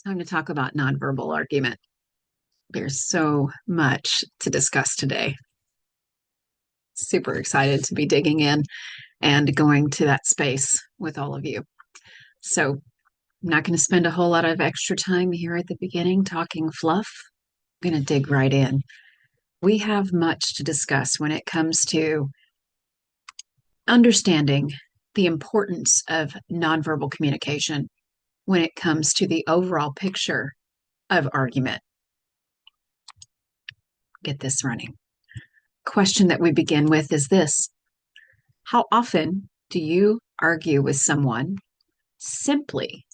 Time to talk about nonverbal argument. There's so much to discuss today. Super excited to be digging in and going to that space with all of you. So, I'm not going to spend a whole lot of extra time here at the beginning talking fluff. I'm going to dig right in. We have much to discuss when it comes to understanding the importance of nonverbal communication when it comes to the overall picture of argument. Get this running. Question that we begin with is this: how often do you argue with someone simply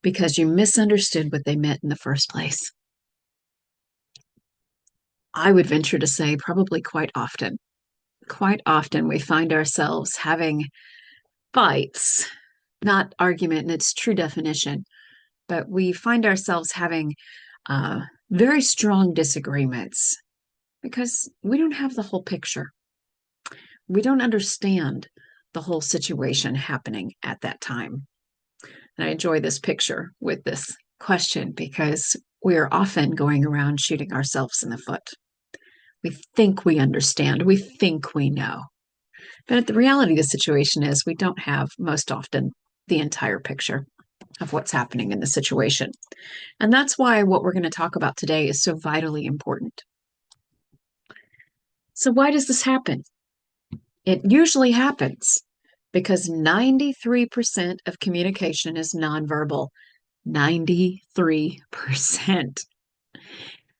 because you misunderstood what they meant in the first place? I would venture to say probably quite often. Quite often we find ourselves having fights, not argument in its true definition, but we find ourselves having very strong disagreements because we don't have the whole picture. We don't understand the whole situation happening at that time. And I enjoy this picture with this question because we are often going around shooting ourselves in the foot. We think we understand, we think we know. But the reality of the situation is we don't have most often the entire picture of what's happening in the situation. And that's why what we're going to talk about today is so vitally important. So, why does this happen? It usually happens because 93% of communication is nonverbal. 93%.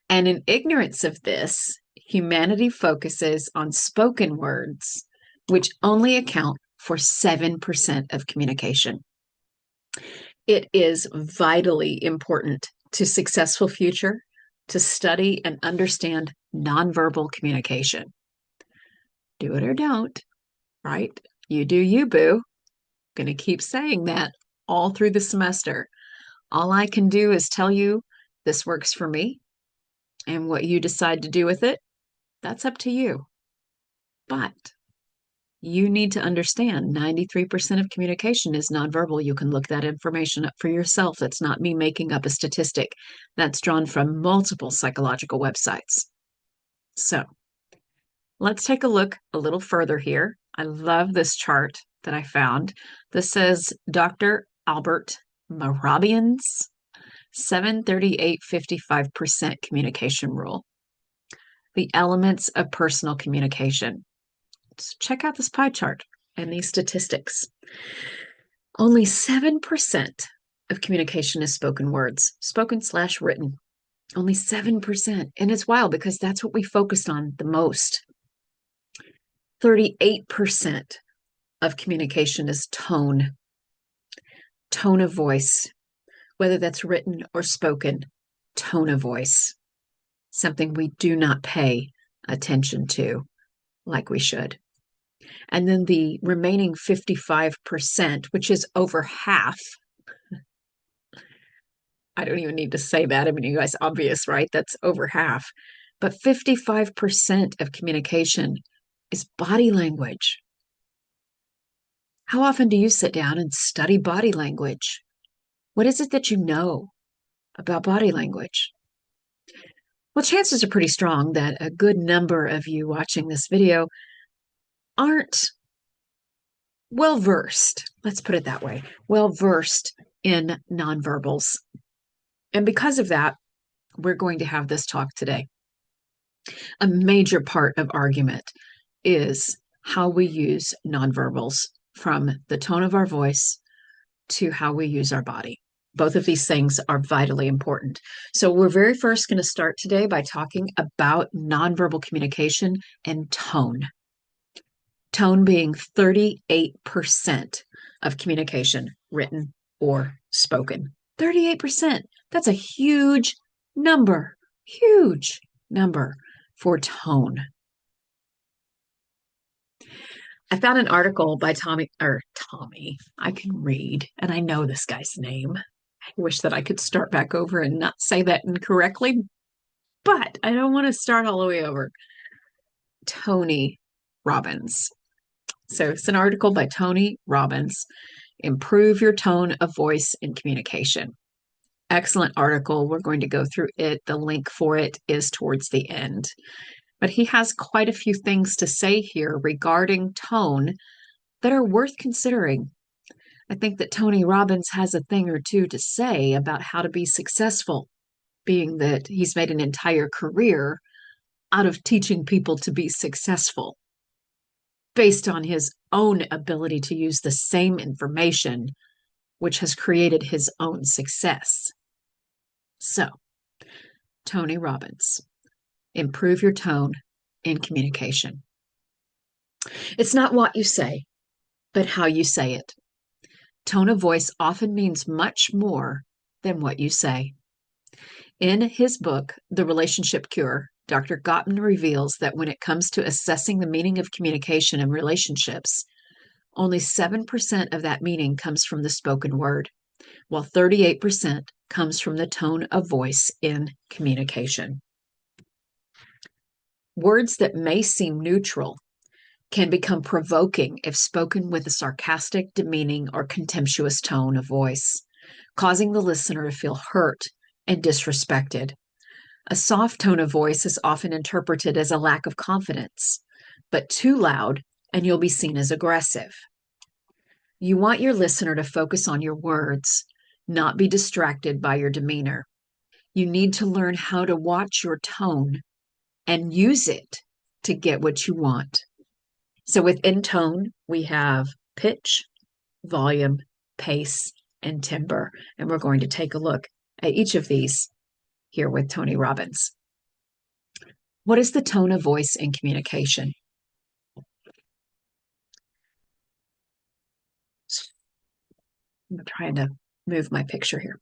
And in ignorance of this, humanity focuses on spoken words, which only account for 7% of communication. It is vitally important to successful future to study and understand nonverbal communication. Do it or don't, right? You do you, boo. Going to keep saying that all through the semester. All I can do is tell you this works for me, and what you decide to do with it, that's up to you. But you need to understand 93% of communication is nonverbal. You can look that information up for yourself. That's not me making up a statistic. That's drawn from multiple psychological websites. So let's take a look a little further here. I love this chart that I found. This says Dr. Albert Mehrabian's 738-55% communication rule. The elements of personal communication. So check out this pie chart and these statistics. Only 7% of communication is spoken words, spoken/written. Only 7%. And it's wild because that's what we focused on the most. 38% of communication is tone of voice, whether that's written or spoken, tone of voice, something we do not pay attention to like we should. And then the remaining 55%, which is over half. I don't even need to say that. I mean, you guys, obvious, right? That's over half. But 55% of communication is body language. How often do you sit down and study body language? What is it that you know about body language? Well, chances are pretty strong that a good number of you watching this video aren't well versed, let's put it that way, well versed in nonverbals. And because of that, we're going to have this talk today. A major part of argument is how we use nonverbals, from the tone of our voice to how we use our body. Both of these things are vitally important. So we're very first going to start today by talking about nonverbal communication and tone. Tone being 38% of communication, written or spoken. 38%. That's a huge number for tone. I found an article by Tommy, I can read, and I know this guy's name. I wish that I could start back over and not say that incorrectly, but I don't want to start all the way over. Tony Robbins. So it's an article by Tony Robbins, Improve Your Tone of Voice in Communication. excellent article. We're going to go through it. The link for it is towards the end. But he has quite a few things to say here regarding tone that are worth considering. I think that Tony Robbins has a thing or two to say about how to be successful, being that he's made an entire career out of teaching people to be successful based on his own ability to use the same information, which has created his own success. So, Tony Robbins, improve your tone in communication. It's not what you say, but how you say it. Tone of voice often means much more than what you say. In his book, The Relationship Cure, Dr. Gottman reveals that when it comes to assessing the meaning of communication in relationships, only 7% of that meaning comes from the spoken word, while 38% comes from the tone of voice in communication. Words that may seem neutral can become provoking if spoken with a sarcastic, demeaning, or contemptuous tone of voice, causing the listener to feel hurt and disrespected. A soft tone of voice is often interpreted as a lack of confidence, but too loud and you'll be seen as aggressive. You want your listener to focus on your words, not be distracted by your demeanor. You need to learn how to watch your tone and use it to get what you want. So within tone, we have pitch, volume, pace, and timbre. And we're going to take a look at each of these here with Tony Robbins. What is the tone of voice in communication? I'm trying to move my picture here.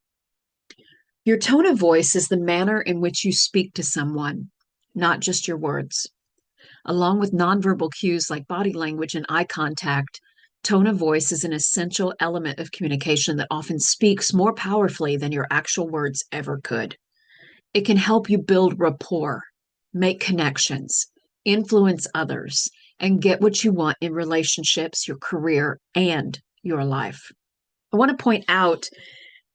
Your tone of voice is the manner in which you speak to someone, not just your words. Along with nonverbal cues like body language and eye contact, tone of voice is an essential element of communication that often speaks more powerfully than your actual words ever could. It can help you build rapport, make connections, influence others, and get what you want in relationships, your career, and your life. I want to point out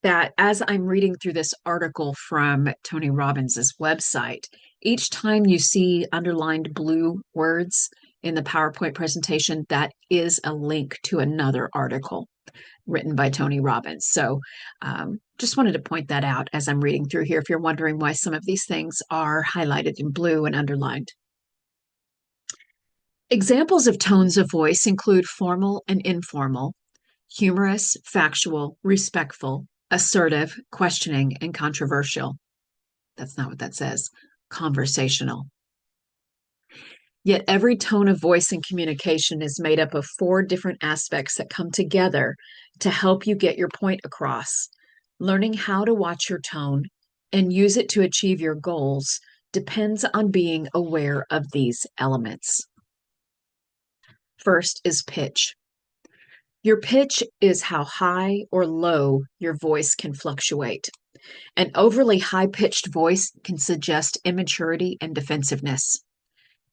that as I'm reading through this article from Tony Robbins' website, each time you see underlined blue words in the PowerPoint presentation, that is a link to another article written by Tony Robbins. So just wanted to point that out as I'm reading through here, if you're wondering why some of these things are highlighted in blue and underlined. Examples of tones of voice include formal and informal, humorous, factual, respectful, assertive, questioning, and controversial. That's not what that says. Conversational. Yet every tone of voice in communication is made up of 4 different aspects that come together to help you get your point across. Learning how to watch your tone and use it to achieve your goals depends on being aware of these elements. First is pitch. Your pitch is how high or low your voice can fluctuate. An overly high-pitched voice can suggest immaturity and defensiveness.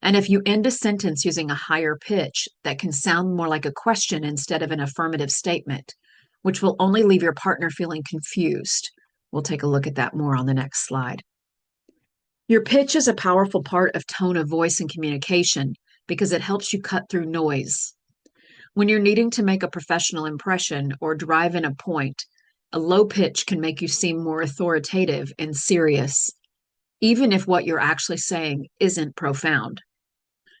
And if you end a sentence using a higher pitch, that can sound more like a question instead of an affirmative statement, which will only leave your partner feeling confused. We'll take a look at that more on the next slide. Your pitch is a powerful part of tone of voice and communication because it helps you cut through noise. When you're needing to make a professional impression or drive in a point, a low pitch can make you seem more authoritative and serious, even if what you're actually saying isn't profound.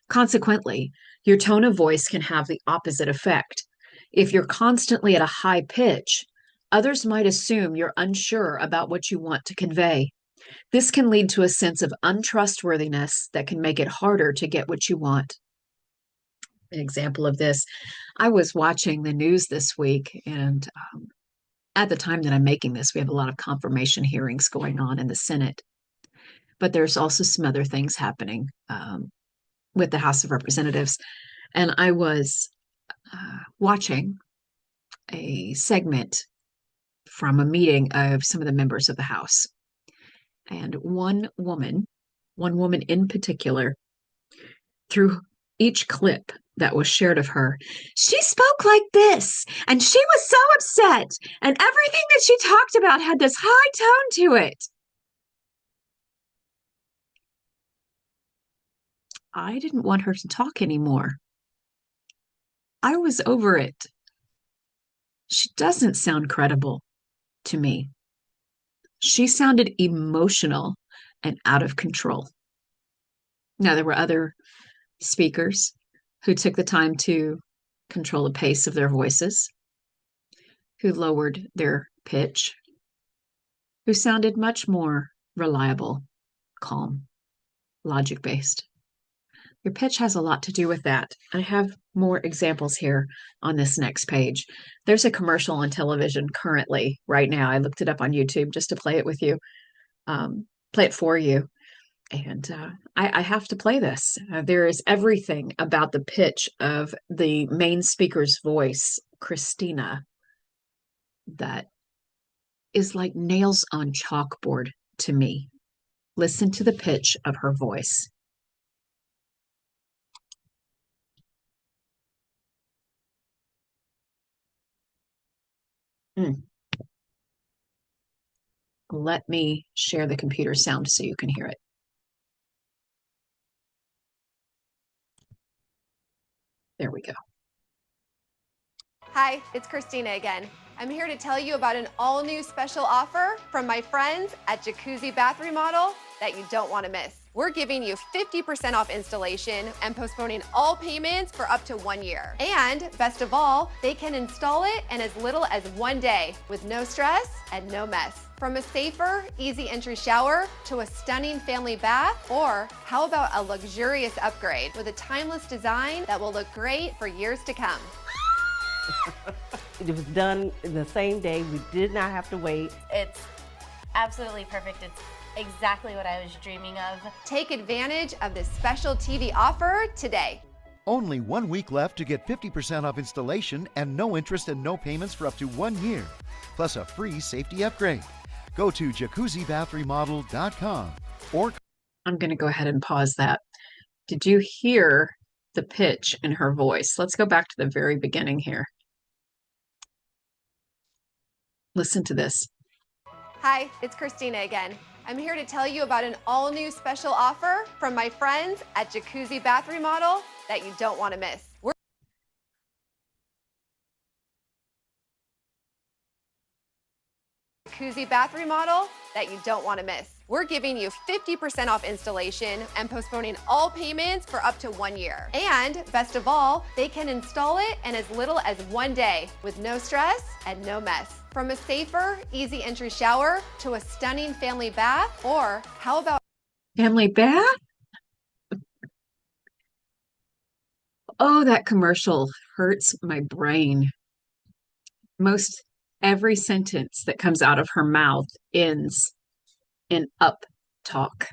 Consequently, your tone of voice can have the opposite effect. If you're constantly at a high pitch, others might assume you're unsure about what you want to convey. This can lead to a sense of untrustworthiness that can make it harder to get what you want. An example of this, I was watching the news this week, and at the time that I'm making this, we have a lot of confirmation hearings going on in the Senate. But there's also some other things happening with the House of Representatives. And I was watching a segment from a meeting of some of the members of the House. And one woman in particular, through each clip, that was shared of her. She spoke like this, and she was so upset, and everything that she talked about had this high tone to it. I didn't want her to talk anymore. I was over it. She doesn't sound credible to me. She sounded emotional and out of control. Now, there were other speakers who took the time to control the pace of their voices, who lowered their pitch, who sounded much more reliable, calm, logic based. Your pitch has a lot to do with that. I have more examples here on this next page. There's a commercial on television currently, right now. I looked it up on YouTube just to play it with you, play it for you. And I have to play this. There is everything about the pitch of the main speaker's voice, Christina, that is like nails on chalkboard to me. Listen to the pitch of her voice. Let me share the computer sound so you can hear it. There we go. Hi, it's Christina again. I'm here to tell you about an all-new special offer from my friends at Jacuzzi Bath Remodel that you don't want to miss. We're giving you 50% off installation and postponing all payments for up to 1 year. And best of all, they can install it in as little as 1 day with no stress and no mess. From a safer, easy entry shower to a stunning family bath, or how about a luxurious upgrade with a timeless design that will look great for years to come. It was done the same day. We did not have to wait. It's absolutely perfect. It's exactly what I was dreaming of. Take advantage of this special TV offer today. Only 1 week left to get 50% off installation and no interest and no payments for up to 1 year, plus a free safety upgrade. Go to jacuzzibathremodel.com or... I'm going to go ahead and pause that. Did you hear the pitch in her voice? Let's go back to the very beginning here. Listen to this. Hi, it's Christina again. I'm here to tell you about an all-new special offer from my friends at Jacuzzi Bath Remodel that you don't want to miss. Jacuzzi Bath Remodel that you don't want to miss. We're giving you 50% off installation and postponing all payments for up to 1 year. And best of all, they can install it in as little as 1 day with no stress and no mess. From a safer, easy entry shower to a stunning family bath, or how about family bath? Oh, that commercial hurts my brain. Most every sentence that comes out of her mouth ends in up talk.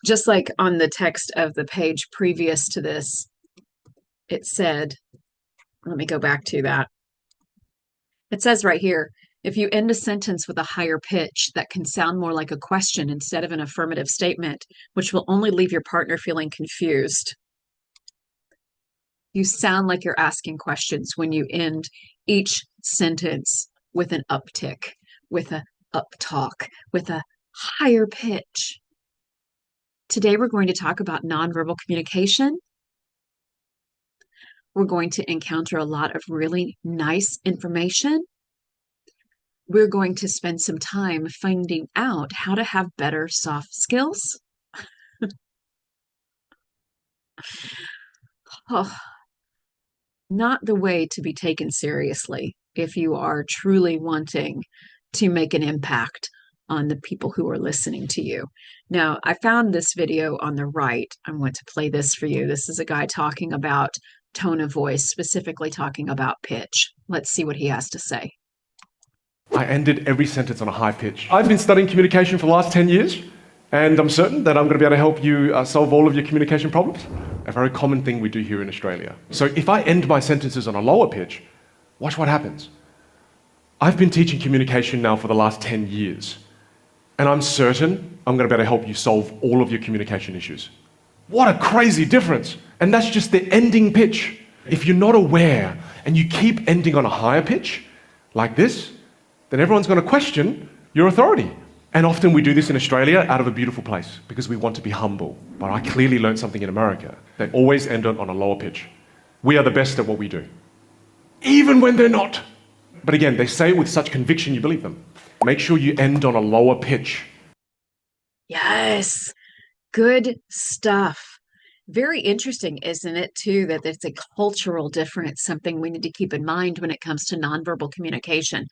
Just like on the text of the page previous to this, it said, let me go back to that. It says right here, if you end a sentence with a higher pitch, that can sound more like a question instead of an affirmative statement, which will only leave your partner feeling confused. You sound like you're asking questions when you end each sentence with an uptick, with a up talk, with a higher pitch. Today, we're going to talk about nonverbal communication. We're going to encounter a lot of really nice information. We're going to spend some time finding out how to have better soft skills. Oh, not the way to be taken seriously if you are truly wanting to make an impact on the people who are listening to you. Now, I found this video on the right. I want to play this for you. This is a guy talking about tone of voice, specifically talking about pitch. Let's see what he has to say. I ended every sentence on a high pitch. I've been studying communication for the last 10 years, and I'm certain that I'm going to be able to help you solve all of your communication problems. A very common thing we do here in Australia. So if I end my sentences on a lower pitch, watch what happens. I've been teaching communication now for the last 10 years, and I'm certain I'm going to be able to help you solve all of your communication issues. What a crazy difference. And that's just the ending pitch. If you're not aware and you keep ending on a higher pitch, like this, then everyone's going to question your authority. And often we do this in Australia out of a beautiful place because we want to be humble. But I clearly learned something in America. They always end on a lower pitch. We are the best at what we do, even when they're not. But again, they say it with such conviction you believe them. Make sure you end on a lower pitch. Yes, good stuff. Very interesting, isn't it, too, that it's a cultural difference, something we need to keep in mind when it comes to nonverbal communication.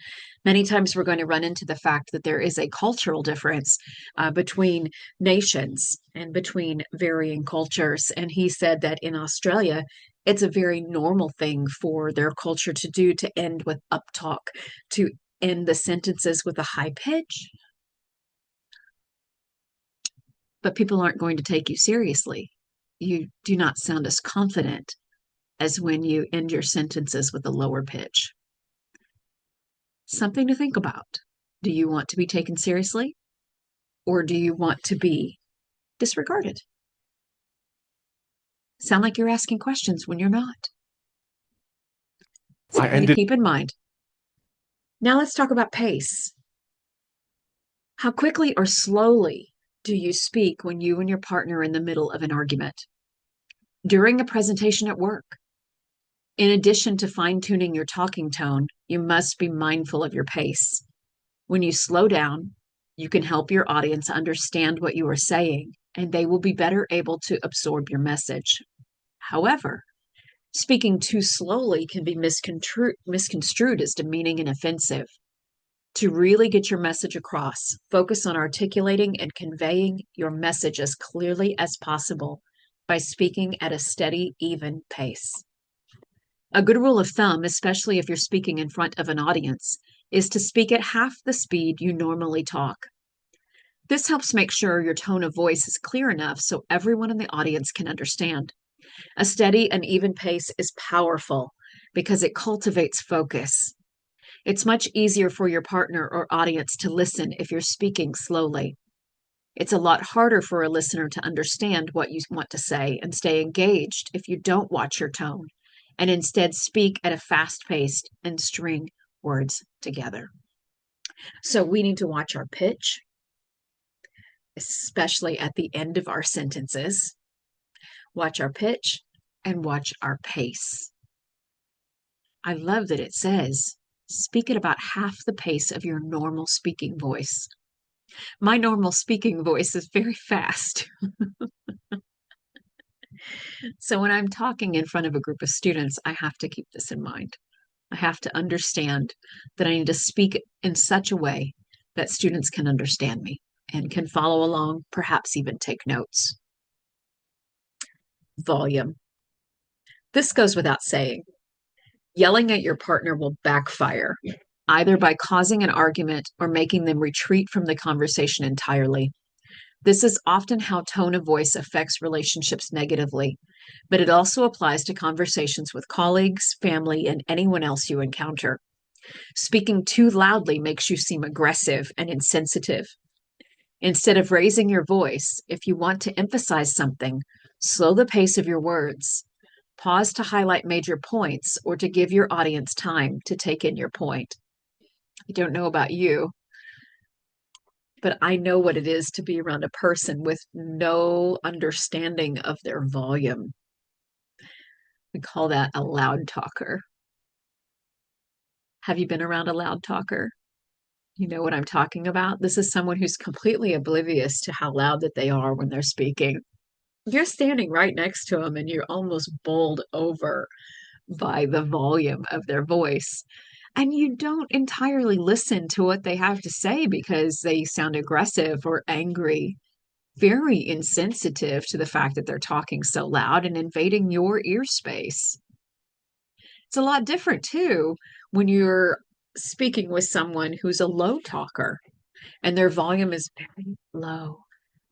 Many times we're going to run into the fact that there is a cultural difference between nations and between varying cultures. And he said that in Australia, it's a very normal thing for their culture to do, to end with uptalk, to end the sentences with a high pitch. But people aren't going to take you seriously. You do not sound as confident as when you end your sentences with a lower pitch. Something to think about. Do you want to be taken seriously, or do you want to be disregarded? Sound like you're asking questions when you're not. Something to keep in mind. Now let's talk about pace. How quickly or slowly do you speak when you and your partner are in the middle of an argument? During a presentation at work? In addition to fine-tuning your talking tone, you must be mindful of your pace. When you slow down, you can help your audience understand what you are saying, and they will be better able to absorb your message. However, speaking too slowly can be misconstrued as demeaning and offensive. To really get your message across, focus on articulating and conveying your message as clearly as possible by speaking at a steady, even pace. A good rule of thumb, especially if you're speaking in front of an audience, is to speak at half the speed you normally talk. This helps make sure your tone of voice is clear enough so everyone in the audience can understand. A steady and even pace is powerful because it cultivates focus. It's much easier for your partner or audience to listen if you're speaking slowly. It's a lot harder for a listener to understand what you want to say and stay engaged if you don't watch your tone and instead speak at a fast pace and string words together. So we need to watch our pitch, especially at the end of our sentences. Watch our pitch and watch our pace. I love that it says, speak at about half the pace of your normal speaking voice. My normal speaking voice is very fast. So when I'm talking in front of a group of students, I have to keep this in mind. I have to understand that I need to speak in such a way that students can understand me and can follow along, perhaps even take notes. Volume. This goes without saying. Yelling at your partner will backfire, either by causing an argument or making them retreat from the conversation entirely. This is often how tone of voice affects relationships negatively, but it also applies to conversations with colleagues, family, and anyone else you encounter. Speaking too loudly makes you seem aggressive and insensitive. Instead of raising your voice, if you want to emphasize something, slow the pace of your words. Pause to highlight major points or to give your audience time to take in your point. I don't know about you, but I know what it is to be around a person with no understanding of their volume. We call that a loud talker. Have you been around a loud talker? You know what I'm talking about? This is someone who's completely oblivious to how loud that they are when they're speaking. You're standing right next to them and you're almost bowled over by the volume of their voice. And you don't entirely listen to what they have to say because they sound aggressive or angry, very insensitive to the fact that they're talking so loud and invading your ear space. It's a lot different too when you're speaking with someone who's a low talker and their volume is very low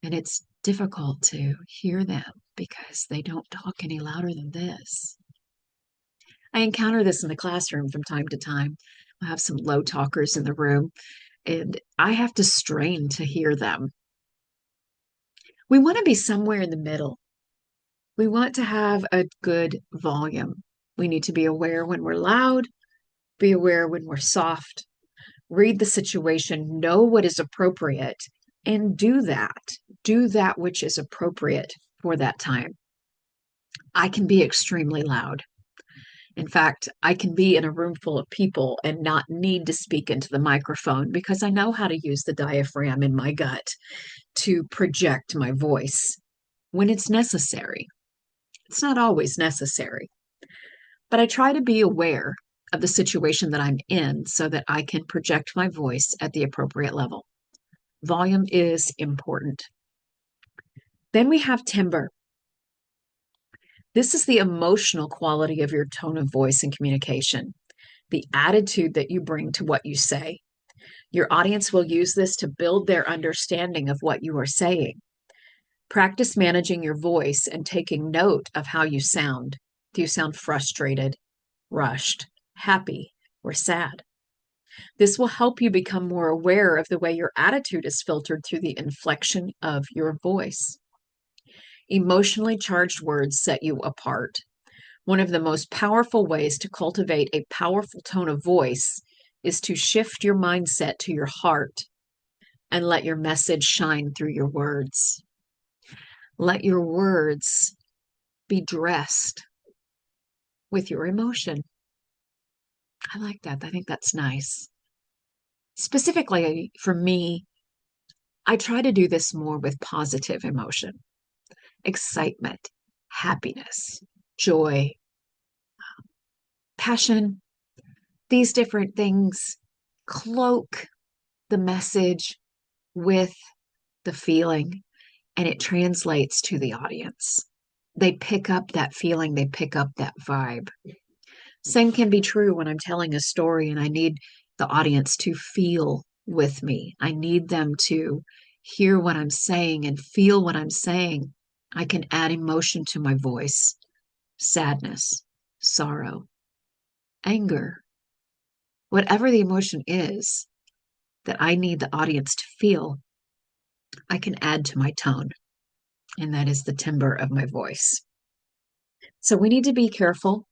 and it's difficult to hear them because they don't talk any louder than this. I encounter this in the classroom from time to time. I have some low talkers in the room, and I have to strain to hear them. We want to be somewhere in the middle. We want to have a good volume. We need to be aware when we're loud, be aware when we're soft, read the situation, know what is appropriate, and do that. Do that which is appropriate for that time. I can be extremely loud. In fact, I can be in a room full of people and not need to speak into the microphone because I know how to use the diaphragm in my gut to project my voice when it's necessary. It's not always necessary, but I try to be aware of the situation that I'm in so that I can project my voice at the appropriate level. Volume is important. Then we have timbre. This is the emotional quality of your tone of voice and communication, the attitude that you bring to what you say. Your audience will use this to build their understanding of what you are saying. Practice managing your voice and taking note of how you sound. Do you sound frustrated, rushed, happy, or sad? This will help you become more aware of the way your attitude is filtered through the inflection of your voice. Emotionally charged words set you apart. One of the most powerful ways to cultivate a powerful tone of voice is to shift your mindset to your heart and let your message shine through your words. Let your words be dressed with your emotion. I like that. I think that's nice. Specifically for me, I try to do this more with positive emotion, excitement, happiness, joy, passion. These different things cloak the message with the feeling, and it translates to the audience. They pick up that feeling, they pick up that vibe. Same can be true when I'm telling a story and I need the audience to feel with me. I need them to hear what I'm saying and feel what I'm saying. I can add emotion to my voice, sadness, sorrow, anger, whatever the emotion is that I need the audience to feel, I can add to my tone, and that is the timbre of my voice. So we need to be careful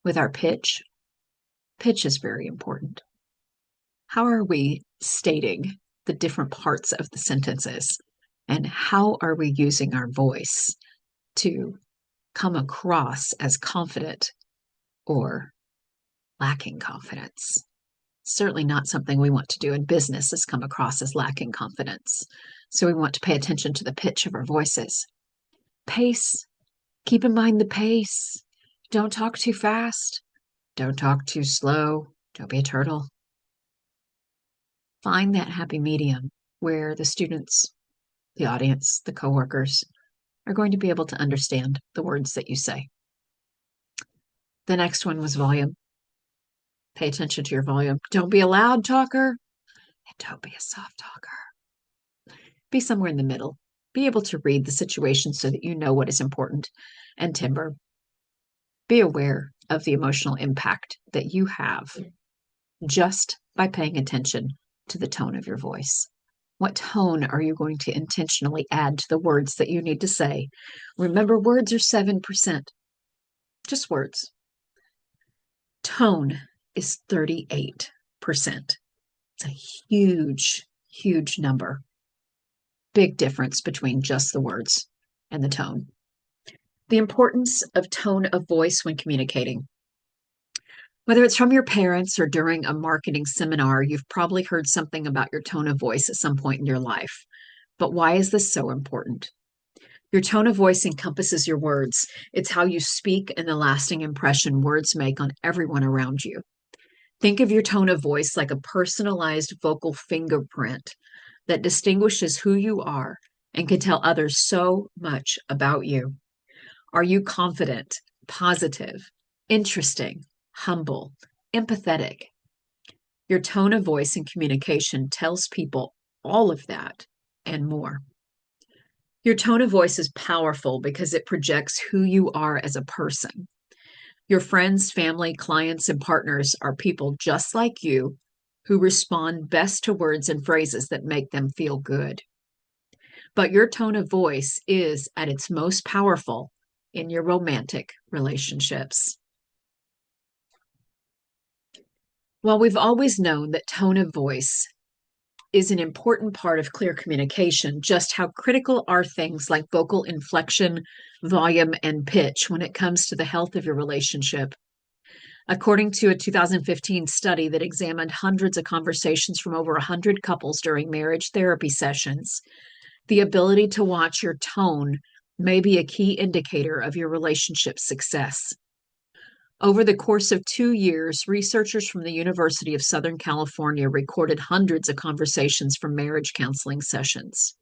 with our pitch. Pitch is very important. How are we stating the different parts of the sentences? And how are we using our voice to come across as confident or lacking confidence? Certainly not something we want to do in business, is come across as lacking confidence. So we want to pay attention to the pitch of our voices. Pace. Keep in mind the pace. Don't talk too fast. Don't talk too slow. Don't be a turtle. Find that happy medium where the students, the audience, the coworkers are going to be able to understand the words that you say. The next one was volume. Pay attention to your volume. Don't be a loud talker and don't be a soft talker. Be somewhere in the middle. Be able to read the situation so that you know what is important. And timbre. Be aware of the emotional impact that you have just by paying attention to the tone of your voice. What tone are you going to intentionally add to the words that you need to say? Remember, words are 7%. Just words. Tone is 38%. It's a huge, huge number. Big difference between just the words and the tone. The importance of tone of voice when communicating. Whether it's from your parents or during a marketing seminar, you've probably heard something about your tone of voice at some point in your life. But why is this so important? Your tone of voice encompasses your words. It's how you speak and the lasting impression words make on everyone around you. Think of your tone of voice like a personalized vocal fingerprint that distinguishes who you are and can tell others so much about you. Are you confident, positive, interesting, humble, empathetic? Your tone of voice and communication tells people all of that and more. Your tone of voice is powerful because it projects who you are as a person. Your friends, family, clients, and partners are people just like you who respond best to words and phrases that make them feel good. But your tone of voice is at its most powerful in your romantic relationships. While we've always known that tone of voice is an important part of clear communication, just how critical are things like vocal inflection, volume, and pitch when it comes to the health of your relationship? According to a 2015 study that examined hundreds of conversations from over 100 couples during marriage therapy sessions, the ability to watch your tone may be a key indicator of your relationship's success. Over the course of 2 years, researchers from the University of Southern California recorded hundreds of conversations from marriage counseling sessions.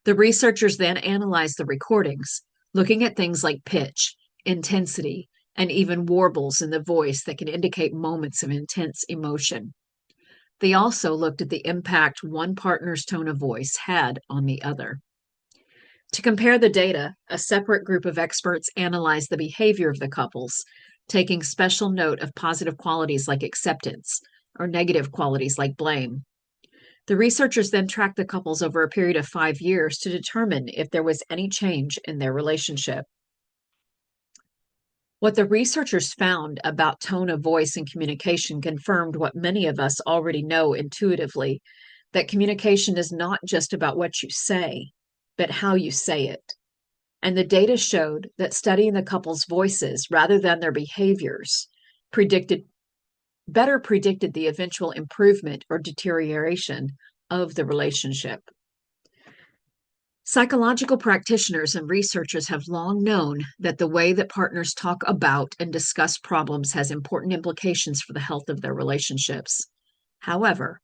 The researchers then analyzed the recordings, looking at things like pitch, intensity, and even warbles in the voice that can indicate moments of intense emotion. They also looked at the impact one partner's tone of voice had on the other. To compare the data, a separate group of experts analyzed the behavior of the couples, taking special note of positive qualities like acceptance or negative qualities like blame. The researchers then tracked the couples over a period of 5 years to determine if there was any change in their relationship. What the researchers found about tone of voice and communication confirmed what many of us already know intuitively, that communication is not just about what you say, but how you say it. And the data showed that studying the couple's voices rather than their behaviors better predicted the eventual improvement or deterioration of the relationship. Psychological practitioners and researchers have long known that the way that partners talk about and discuss problems has important implications for the health of their relationships. However,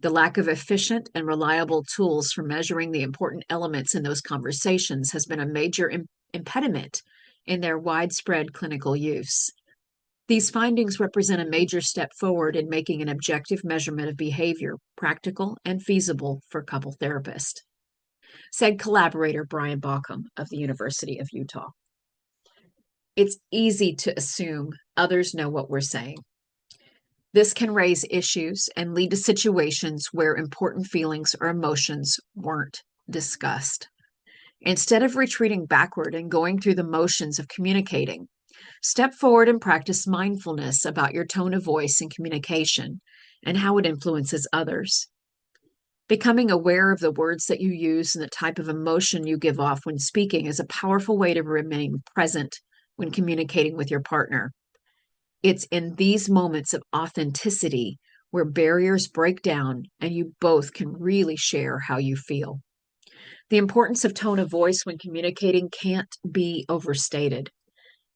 the lack of efficient and reliable tools for measuring the important elements in those conversations has been a major impediment in their widespread clinical use. These findings represent a major step forward in making an objective measurement of behavior practical and feasible for couple therapists, said collaborator Brian Baucom of the University of Utah. It's easy to assume others know what we're saying. This can raise issues and lead to situations where important feelings or emotions weren't discussed. Instead of retreating backward and going through the motions of communicating, step forward and practice mindfulness about your tone of voice and communication and how it influences others. Becoming aware of the words that you use and the type of emotion you give off when speaking is a powerful way to remain present when communicating with your partner. It's in these moments of authenticity where barriers break down and you both can really share how you feel. The importance of tone of voice when communicating can't be overstated.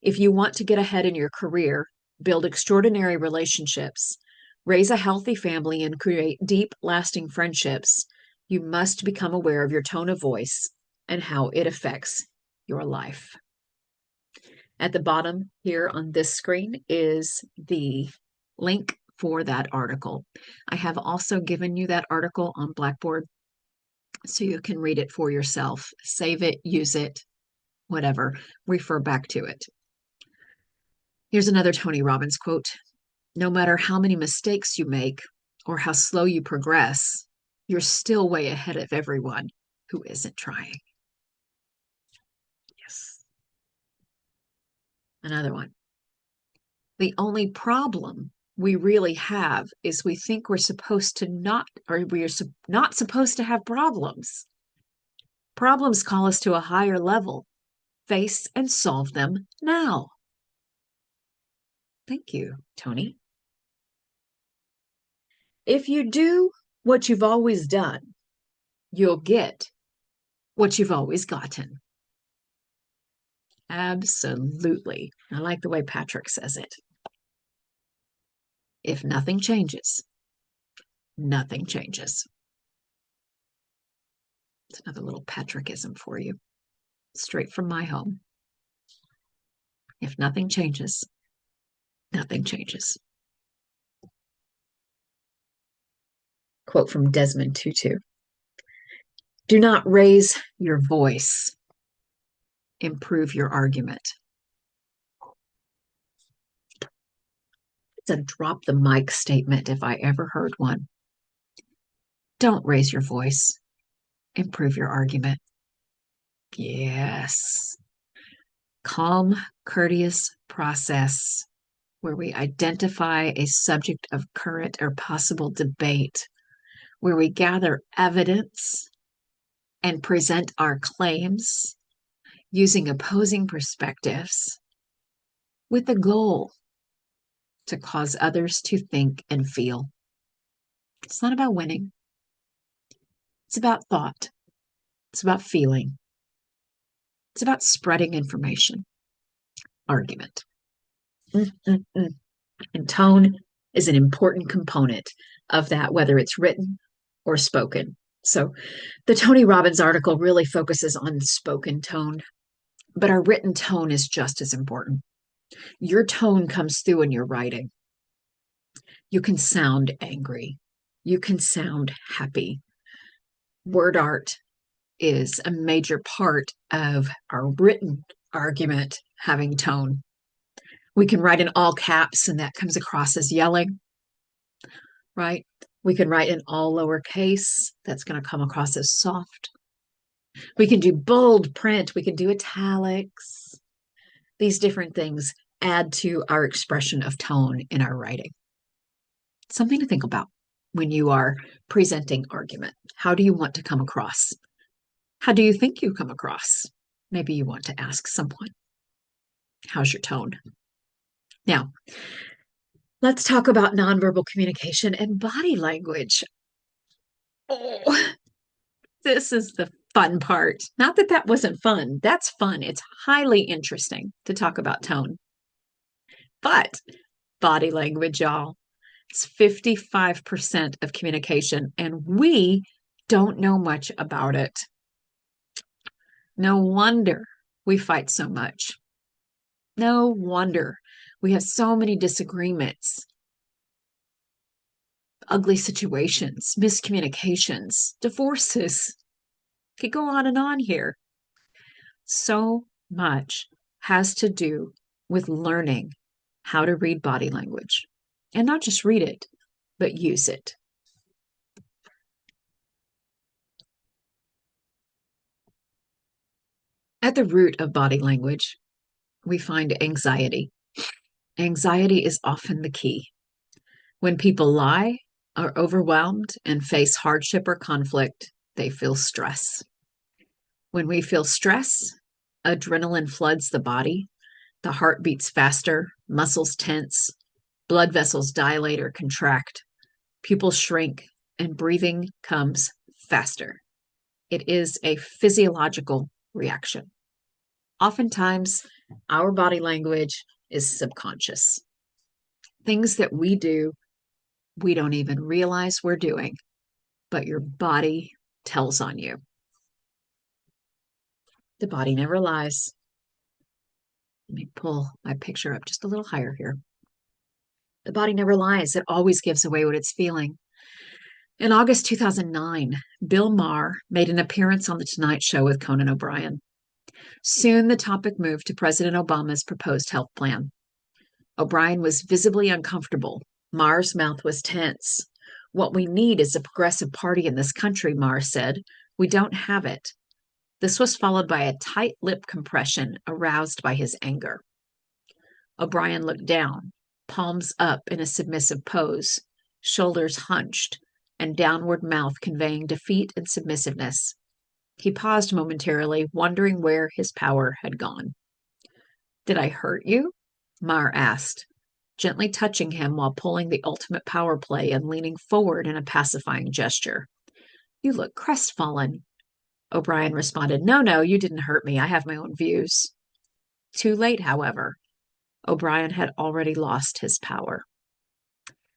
If you want to get ahead in your career, build extraordinary relationships, raise a healthy family, and create deep, lasting friendships, you must become aware of your tone of voice and how it affects your life. At the bottom here on this screen is the link for that article. I have also given you that article on Blackboard so you can read it for yourself. Save it, use it, whatever. Refer back to it. Here's another Tony Robbins quote. No matter how many mistakes you make or how slow you progress, you're still way ahead of everyone who isn't trying. Yes. Another one. The only problem we really have is we think we're supposed to not, or we're not supposed to have problems. Problems call us to a higher level. Face and solve them now. Thank you, Tony. If you do what you've always done, you'll get what you've always gotten. Absolutely. I like the way Patrick says it. If nothing changes, nothing changes. It's another little Patrickism for you, straight from my home. If nothing changes, nothing changes. Quote from Desmond Tutu. Do not raise your voice. Improve your argument. It's a drop the mic statement if I ever heard one. Don't raise your voice. Improve your argument. Yes. calm, courteous process where we identify a subject of current or possible debate, where we gather evidence and present our claims using opposing perspectives with the goal to cause others to think and feel. It's not about winning. It's about thought. It's about feeling. It's about spreading information. Argument. And tone is an important component of that, whether it's written or spoken. So the Tony Robbins article really focuses on spoken tone, but our written tone is just as important. Your tone comes through in your writing. You can sound angry. You can sound happy. Word art is a major part of our written argument having tone. We can write in all caps, and that comes across as yelling, right? We can write in all lowercase. That's going to come across as soft. We can do bold print. We can do italics. These different things add to our expression of tone in our writing. Something to think about when you are presenting argument. How do you want to come across? How do you think you come across? Maybe you want to ask someone, how's your tone? Now, let's talk about nonverbal communication and body language. Oh, this is the fun part. Not that that wasn't fun. That's fun. It's highly interesting to talk about tone. But body language, y'all, it's 55% of communication, and we don't know much about it. No wonder we fight so much. No wonder we have so many disagreements, ugly situations, miscommunications, divorces. Could go on and on here. So much has to do with learning how to read body language, and not just read it, but use it. At the root of body language, we find anxiety. Anxiety is often the key. When people lie, are overwhelmed, and face hardship or conflict, they feel stress. When we feel stress, adrenaline floods the body, the heart beats faster, muscles tense, blood vessels dilate or contract, pupils shrink, and breathing comes faster. It is a physiological reaction. Oftentimes, our body language is subconscious. Things that we do, we don't even realize we're doing, but your body tells on you. The body never lies. Let me pull my picture up just a little higher here. The body never lies. It always gives away what it's feeling. In August 2009, Bill Maher made an appearance on The Tonight Show with Conan O'Brien. Soon the topic moved to President Obama's proposed health plan. O'Brien was visibly uncomfortable. Maher's mouth was tense. What we need is a progressive party in this country, Maher said. We don't have it. This was followed by a tight lip compression aroused by his anger. O'Brien looked down, palms up in a submissive pose, shoulders hunched, and downward mouth conveying defeat and submissiveness. He paused momentarily, wondering where his power had gone. Did I hurt you? Maher asked, gently touching him while pulling the ultimate power play and leaning forward in a pacifying gesture. You look crestfallen. O'Brien responded, No, you didn't hurt me. I have my own views. Too late, however. O'Brien had already lost his power.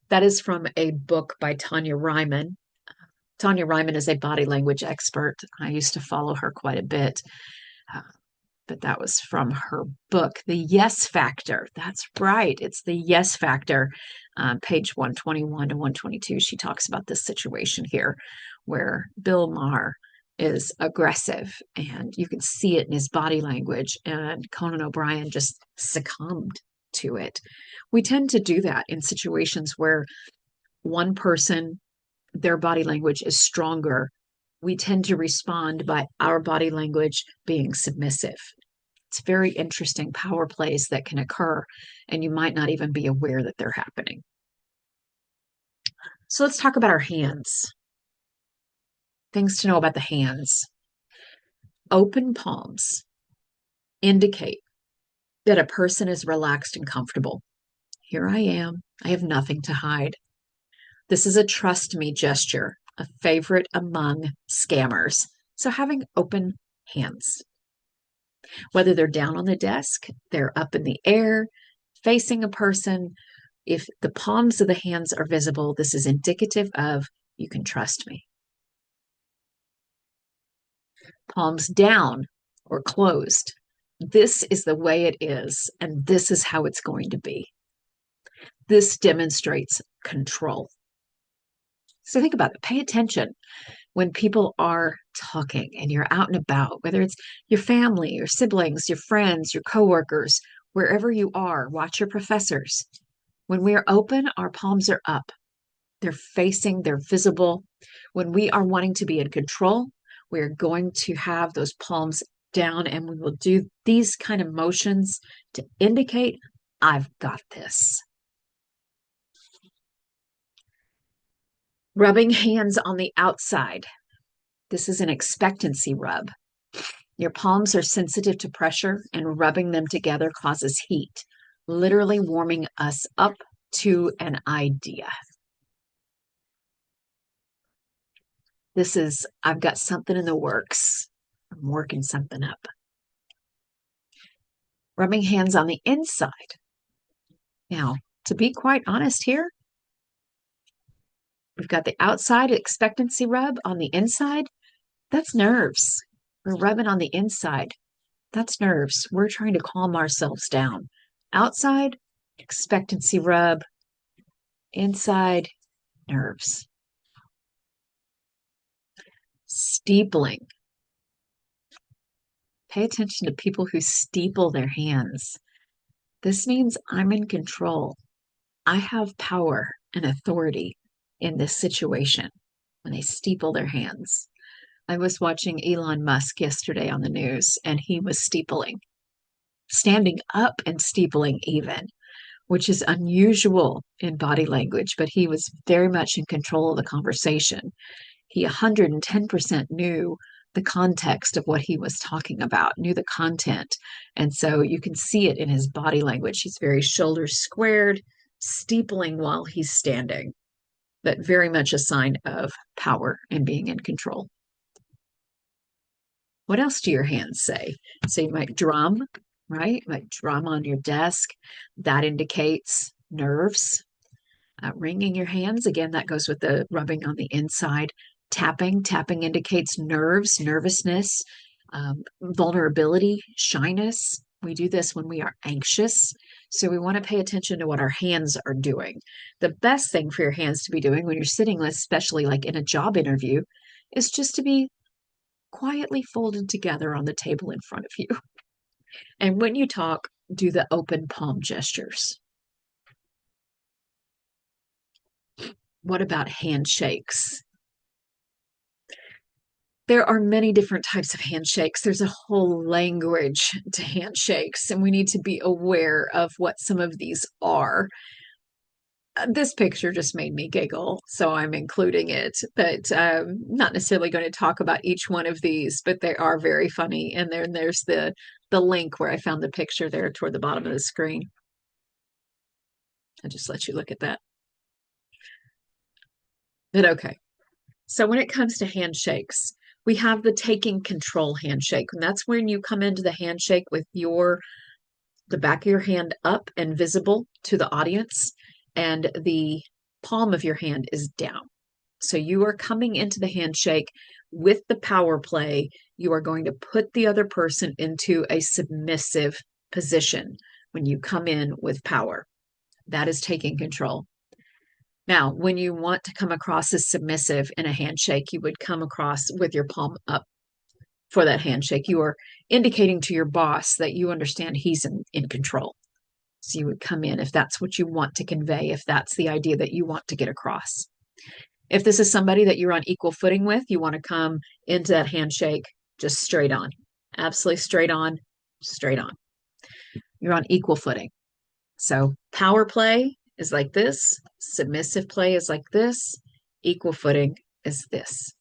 That is from a book by Tanya Ryman. Tanya Ryman is a body language expert. I used to follow her quite a bit, but that was from her book, The Yes Factor. That's right. It's The Yes Factor. Page 121 to 122, she talks about this situation here where Bill Maher is aggressive, and you can see it in his body language, and Conan O'Brien just succumbed to it. We tend to do that in situations where one person, their body language is stronger. We tend to respond by our body language being submissive. It's very interesting power plays that can occur, and you might not even be aware that they're happening. So let's talk about our hands. Things to know about the hands. Open palms indicate that a person is relaxed and comfortable. Here I am. I have nothing to hide. This is a trust me gesture, a favorite among scammers. So having open hands, whether they're down on the desk, they're up in the air, facing a person, if the palms of the hands are visible, this is indicative of you can trust me. Palms down or closed. This is the way it is, and this is how it's going to be. This demonstrates control. So think about it. Pay attention when people are talking and you're out and about, whether it's your family, your siblings, your friends, your coworkers, wherever you are, watch your professors. When we are open, our palms are up. They're facing, they're visible. When we are wanting to be in control, we are going to have those palms down, and we will do these kind of motions to indicate, I've got this. Rubbing hands on the outside. This is an expectancy rub. Your palms are sensitive to pressure, and rubbing them together causes heat, literally warming us up to an idea. This is, I've got something in the works. I'm working something up. Rubbing hands on the inside. Now, to be quite honest here, we've got the outside expectancy rub on the inside. That's nerves. We're rubbing on the inside. That's nerves. We're trying to calm ourselves down. Outside, expectancy rub. Inside, nerves. Steepling. Pay attention to people who steeple their hands. This means I'm in control. I have power and authority in this situation when they steeple their hands. I was watching Elon Musk yesterday on the news, and he was steepling, standing up and steepling even, which is unusual in body language, but he was very much in control of the conversation. He 110% knew the context of what he was talking about, knew the content. And so you can see it in his body language. He's very shoulders squared, steepling while he's standing, but very much a sign of power and being in control. What else do your hands say? So you might drum, right? You might drum on your desk. That indicates nerves. Wringing your hands, again, that goes with the rubbing on the inside. Tapping indicates nerves, nervousness, vulnerability, shyness. We do this when we are anxious. So we want to pay attention to what our hands are doing. The best thing for your hands to be doing when you're sitting, especially like in a job interview, is just to be quietly folded together on the table in front of you. And when you talk, do the open palm gestures. What about handshakes? There are many different types of handshakes. There's a whole language to handshakes, and we need to be aware of what some of these are. This picture just made me giggle, so I'm including it, but not necessarily going to talk about each one of these, but they are very funny. And then there's the link where I found the picture there toward the bottom of the screen. I'll just let you look at that. But okay, so when it comes to handshakes, we have the taking control handshake, and that's when you come into the handshake with the back of your hand up and visible to the audience, and the palm of your hand is down. So you are coming into the handshake with the power play. You are going to put the other person into a submissive position when you come in with power. That is taking control. Now, when you want to come across as submissive in a handshake, you would come across with your palm up for that handshake. You are indicating to your boss that you understand he's in control. So you would come in if that's what you want to convey, if that's the idea that you want to get across. If this is somebody that you're on equal footing with, you want to come into that handshake just straight on, absolutely straight on, straight on. You're on equal footing. So power play is like this, submissive play is like this, equal footing is this.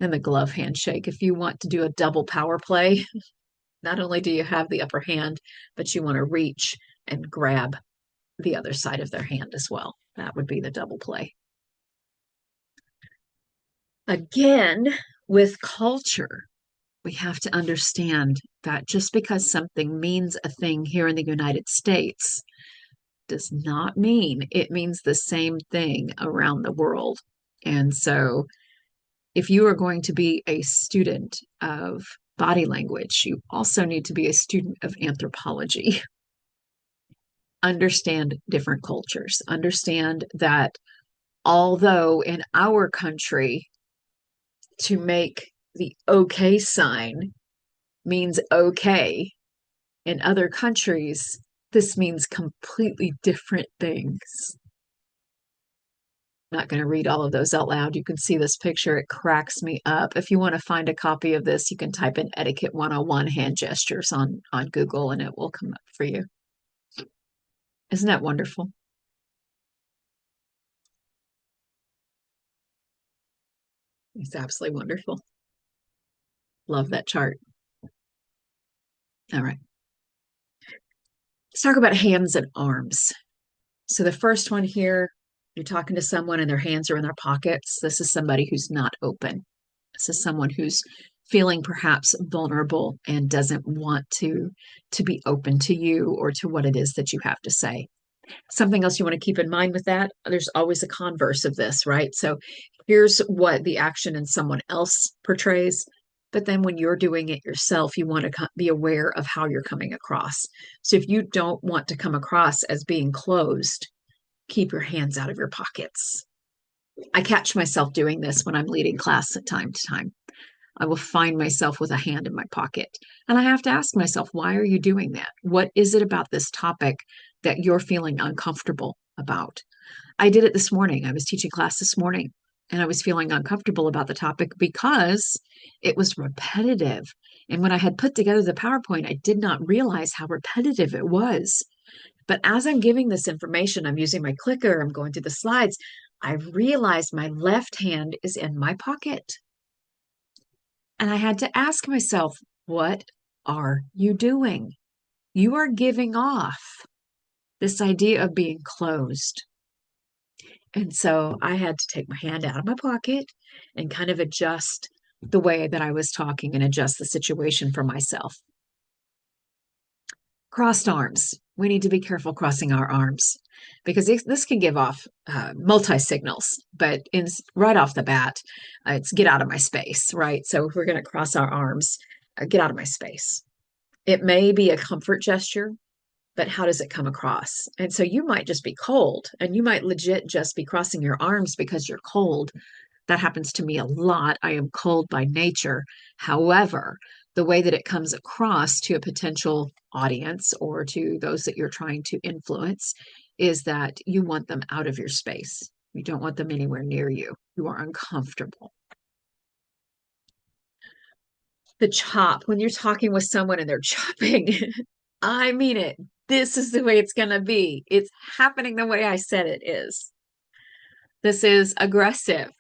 And the glove handshake, if you want to do a double power play, not only do you have the upper hand, but you want to reach and grab the other side of their hand as well. That would be the double play. Again, with culture, we have to understand that just because something means a thing here in the United States does not mean it means the same thing around the world. And so, if you are going to be a student of body language, you also need to be a student of anthropology. Understand different cultures. Understand that although in our country, to make the okay sign means okay, in other countries, this means completely different things. I'm not going to read all of those out loud. You can see this picture. It cracks me up. If you want to find a copy of this, you can type in Etiquette 101 hand gestures on Google and it will come up for you. Isn't that wonderful? It's absolutely wonderful. Love that chart. All right. Let's talk about hands and arms. So the first one here, you're talking to someone and their hands are in their pockets. This is somebody who's not open. This is someone who's feeling perhaps vulnerable and doesn't want to be open to you or to what it is that you have to say. Something else you want to keep in mind with that, there's always a converse of this, right? So here's what the action in someone else portrays. But then when you're doing it yourself, you want to be aware of how you're coming across. So if you don't want to come across as being closed, keep your hands out of your pockets. I catch myself doing this when I'm leading class at time to time. I will find myself with a hand in my pocket. And I have to ask myself, why are you doing that? What is it about this topic that you're feeling uncomfortable about? I did it this morning. I was teaching class this morning and I was feeling uncomfortable about the topic because it was repetitive. And when I had put together the PowerPoint, I did not realize how repetitive it was. But as I'm giving this information, I'm using my clicker, I'm going through the slides, I realized my left hand is in my pocket. And I had to ask myself, what are you doing? You are giving off this idea of being closed. And so I had to take my hand out of my pocket and kind of adjust the way that I was talking and adjust the situation for myself. Crossed arms. We need to be careful crossing our arms because this can give off multi-signals, but right off the bat, it's get out of my space, right? So if we're going to cross our arms, get out of my space. It may be a comfort gesture, but how does it come across? And so you might just be cold and you might legit just be crossing your arms because you're cold. That happens to me a lot. I am cold by nature. However, the way that it comes across to a potential audience or to those that you're trying to influence is that you want them out of your space. You don't want them anywhere near you. You are uncomfortable. The chop, when you're talking with someone and they're chopping, I mean it. This is the way it's going to be. It's happening the way I said it is. This is aggressive.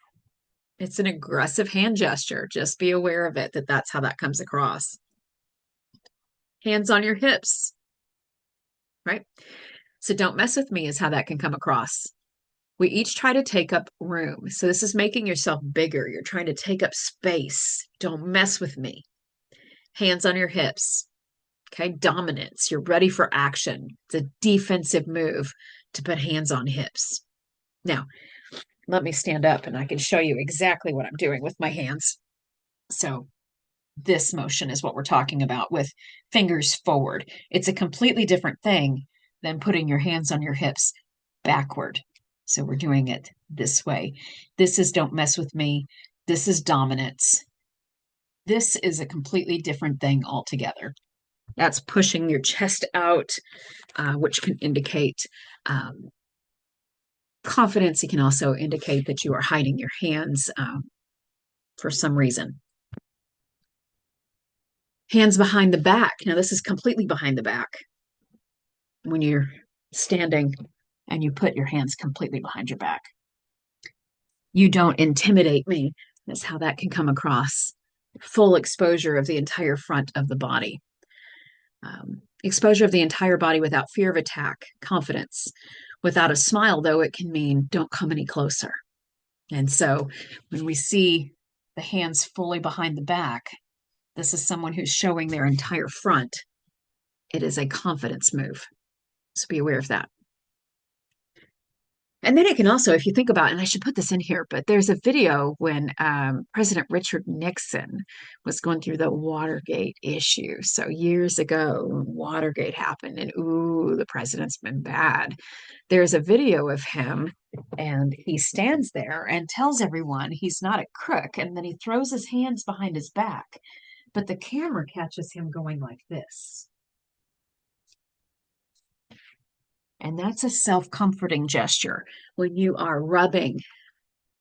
It's an aggressive hand gesture. Just be aware of it, that that's how that comes across. Hands on your hips, right? So don't mess with me is how that can come across. We each try to take up room. So this is making yourself bigger. You're trying to take up space. Don't mess with me. Hands on your hips. Okay, dominance. You're ready for action. It's a defensive move to put hands on hips. Now, let me stand up and I can show you exactly what I'm doing with my hands. So this motion is what we're talking about with fingers forward. It's a completely different thing than putting your hands on your hips backward. So we're doing it this way. This is don't mess with me. This is dominance. This is a completely different thing altogether. That's pushing your chest out, which can indicate confidence. It can also indicate that you are hiding your hands for some reason. Hands behind the back. Now, this is completely behind the back when you're standing and you put your hands completely behind your back. You don't intimidate me. That's how that can come across. Full exposure of the entire front of the body. Exposure of the entire body without fear of attack, confidence. Without a smile, though, it can mean don't come any closer. And so when we see the hands fully behind the back, this is someone who's showing their entire front. It is a confidence move. So be aware of that. And then it can also, if you think about, and I should put this in here, but there's a video when President Richard Nixon was going through the Watergate issue. So years ago, Watergate happened, and ooh, the president's been bad. There's a video of him, and he stands there and tells everyone he's not a crook, and then he throws his hands behind his back. But the camera catches him going like this. And that's a self-comforting gesture when you are rubbing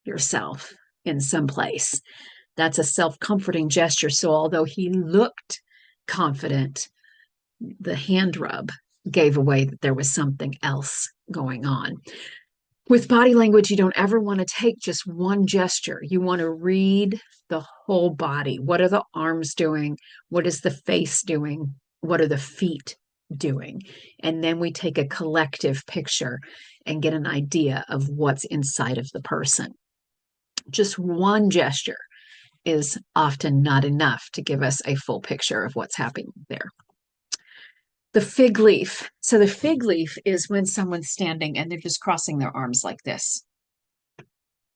yourself in some place. That's a self-comforting gesture. So although he looked confident, the hand rub gave away that there was something else going on. With body language, you don't ever want to take just one gesture. You want to read the whole body. What are the arms doing? What is the face doing? What are the feet doing? And then we take a collective picture and get an idea of what's inside of the person. Just one gesture is often not enough to give us a full picture of what's happening there. The fig leaf. So the fig leaf is when someone's standing and they're just crossing their arms like this.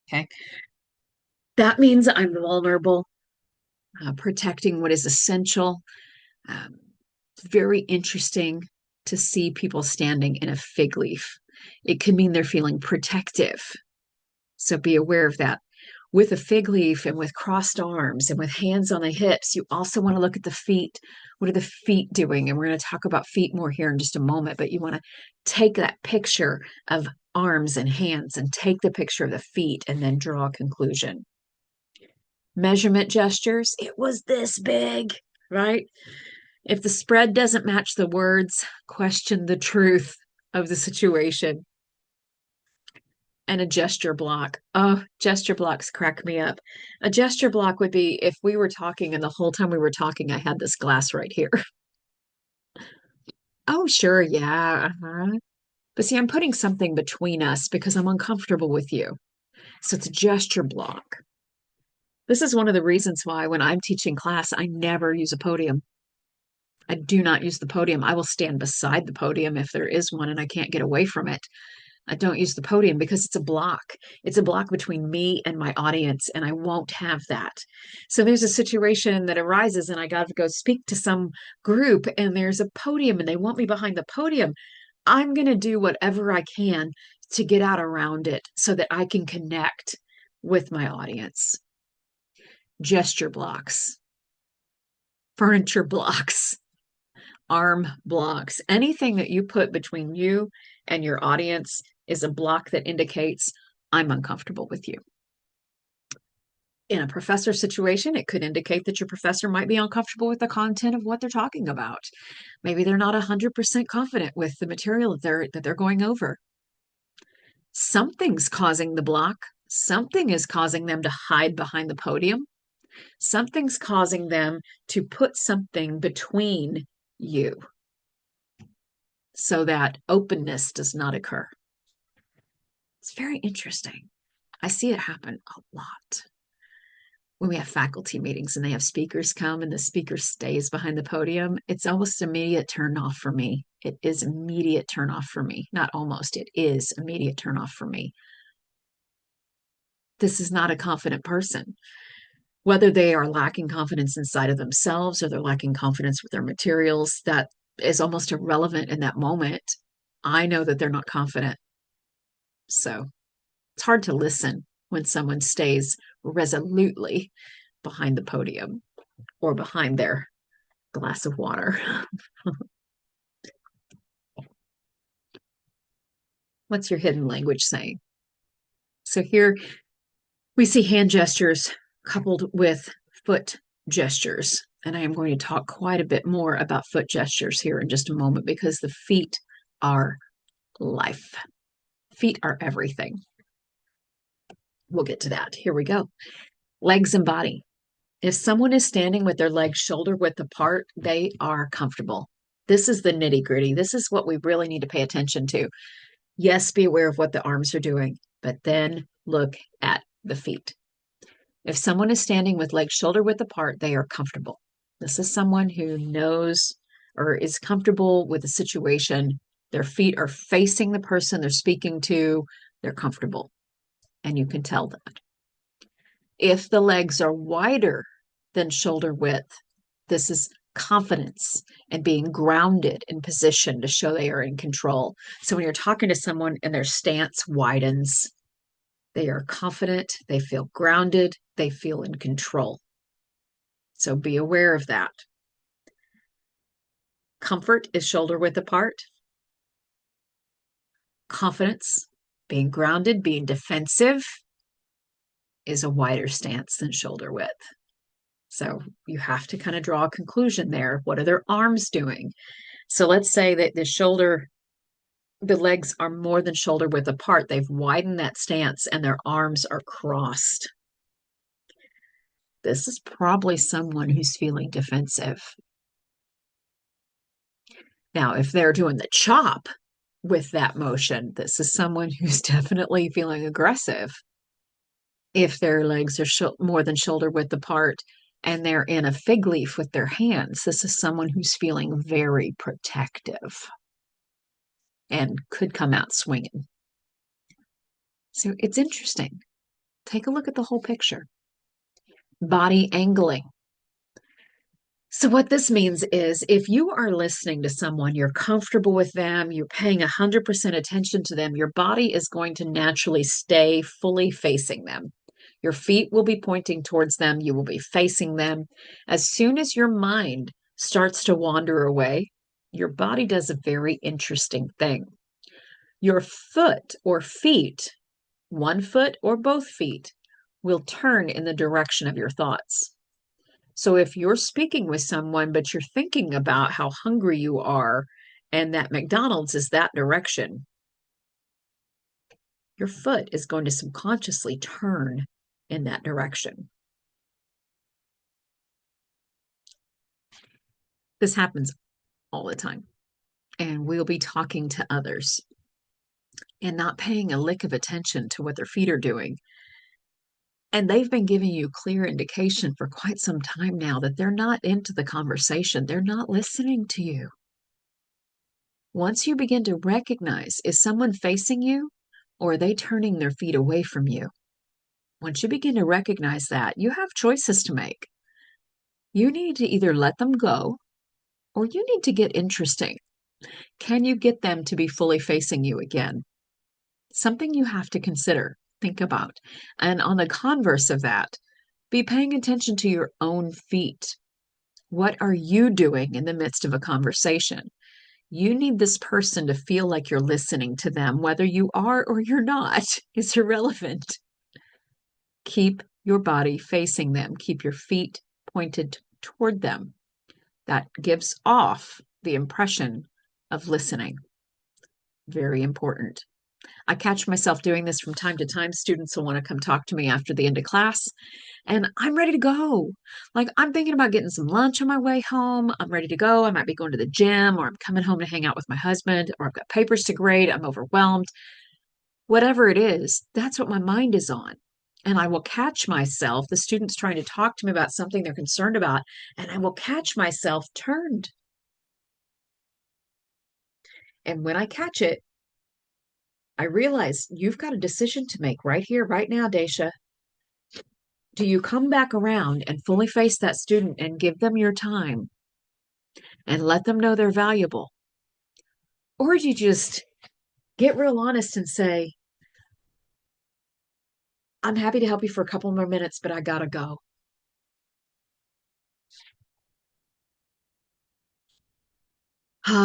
Okay. That means I'm vulnerable, protecting what is essential. It's very interesting to see people standing in a fig leaf. It could mean they're feeling protective. So be aware of that. With a fig leaf and with crossed arms and with hands on the hips, you also want to look at the feet. What are the feet doing? And we're going to talk about feet more here in just a moment, but you want to take that picture of arms and hands and take the picture of the feet and then draw a conclusion. Measurement gestures, it was this big, right? If the spread doesn't match the words, question the truth of the situation. And a gesture block. Oh, gesture blocks crack me up. A gesture block would be if we were talking and the whole time we were talking, I had this glass right here. Oh, sure, yeah. But see, I'm putting something between us because I'm uncomfortable with you. So it's a gesture block. This is one of the reasons why when I'm teaching class, I never use a podium. I do not use the podium. I will stand beside the podium if there is one and I can't get away from it. I don't use the podium because it's a block. It's a block between me and my audience, and I won't have that. So there's a situation that arises, and I got to go speak to some group, and there's a podium, and they want me behind the podium. I'm going to do whatever I can to get out around it so that I can connect with my audience. Gesture blocks, furniture blocks, arm blocks, anything that you put between you and your audience is a block that indicates I'm uncomfortable with you. In a professor situation, it could indicate that your professor might be uncomfortable with the content of what they're talking about. Maybe they're not 100% confident with the material that they're going over. Something's causing the block. Something is causing them to hide behind the podium. Something's causing them to put something between you so that openness does not occur. It's very interesting. I see it happen a lot. When we have faculty meetings and they have speakers come and the speaker stays behind the podium, it's almost immediate turn off for me. It is immediate turn off for me. Not almost, it is immediate turn off for me. This is not a confident person. Whether they are lacking confidence inside of themselves or they're lacking confidence with their materials, that is almost irrelevant in that moment. I know that they're not confident. So it's hard to listen when someone stays resolutely behind the podium or behind their glass of water. What's your hidden language saying? So here we see hand gestures coupled with foot gestures. And I am going to talk quite a bit more about foot gestures here in just a moment because the feet are life. Feet are everything. We'll get to that. Here we go. Legs and body. If someone is standing with their legs shoulder width apart, they are comfortable. This is the nitty gritty. This is what we really need to pay attention to. Yes, be aware of what the arms are doing, but then look at the feet. If someone is standing with legs shoulder width apart, they are comfortable. This is someone who knows or is comfortable with the situation. Their feet are facing the person they're speaking to. They're comfortable, and you can tell that. If the legs are wider than shoulder width, this is confidence and being grounded in position to show they are in control. So when you're talking to someone and their stance widens, they are confident, they feel grounded, they feel in control. So be aware of that. Comfort is shoulder width apart. Confidence, being grounded, being defensive, is a wider stance than shoulder width. So you have to kind of draw a conclusion there. What are their arms doing? So let's say that the legs are more than shoulder width apart. They've widened that stance and their arms are crossed. This is probably someone who's feeling defensive. Now, if they're doing the chop with that motion, this is someone who's definitely feeling aggressive. If their legs are more than shoulder width apart and they're in a fig leaf with their hands, this is someone who's feeling very protective and could come out swinging. So it's interesting. Take a look at the whole picture. Body angling. So what this means is if you are listening to someone, you're comfortable with them, you're paying 100% attention to them, your body is going to naturally stay fully facing them. Your feet will be pointing towards them. You will be facing them. As soon as your mind starts to wander away, your body does a very interesting thing. Your foot or feet, one foot or both feet, will turn in the direction of your thoughts. So if you're speaking with someone, but you're thinking about how hungry you are and that McDonald's is that direction, your foot is going to subconsciously turn in that direction. This happens all the time. And we'll be talking to others and not paying a lick of attention to what their feet are doing. And they've been giving you clear indication for quite some time now that they're not into the conversation. They're not listening to you. Once you begin to recognize, is someone facing you or are they turning their feet away from you? Once you begin to recognize that, you have choices to make. You need to either let them go or you need to get interesting. Can you get them to be fully facing you again? Something you have to consider, think about. And on the converse of that, be paying attention to your own feet. What are you doing in the midst of a conversation? You need this person to feel like you're listening to them, whether you are or you're not. It's irrelevant. Keep your body facing them. Keep your feet pointed toward them. That gives off the impression of listening. Very important. I catch myself doing this from time to time. Students will want to come talk to me after the end of class, and I'm ready to go. Like, I'm thinking about getting some lunch on my way home. I'm ready to go. I might be going to the gym, or I'm coming home to hang out with my husband, or I've got papers to grade. I'm overwhelmed. Whatever it is, that's what my mind is on. And I will catch myself, the students trying to talk to me about something they're concerned about, and I will catch myself turned. And when I catch it, I realize you've got a decision to make right here, right now, Daisha. Do you come back around and fully face that student and give them your time and let them know they're valuable? Or do you just get real honest and say, I'm happy to help you for a couple more minutes, but I gotta go.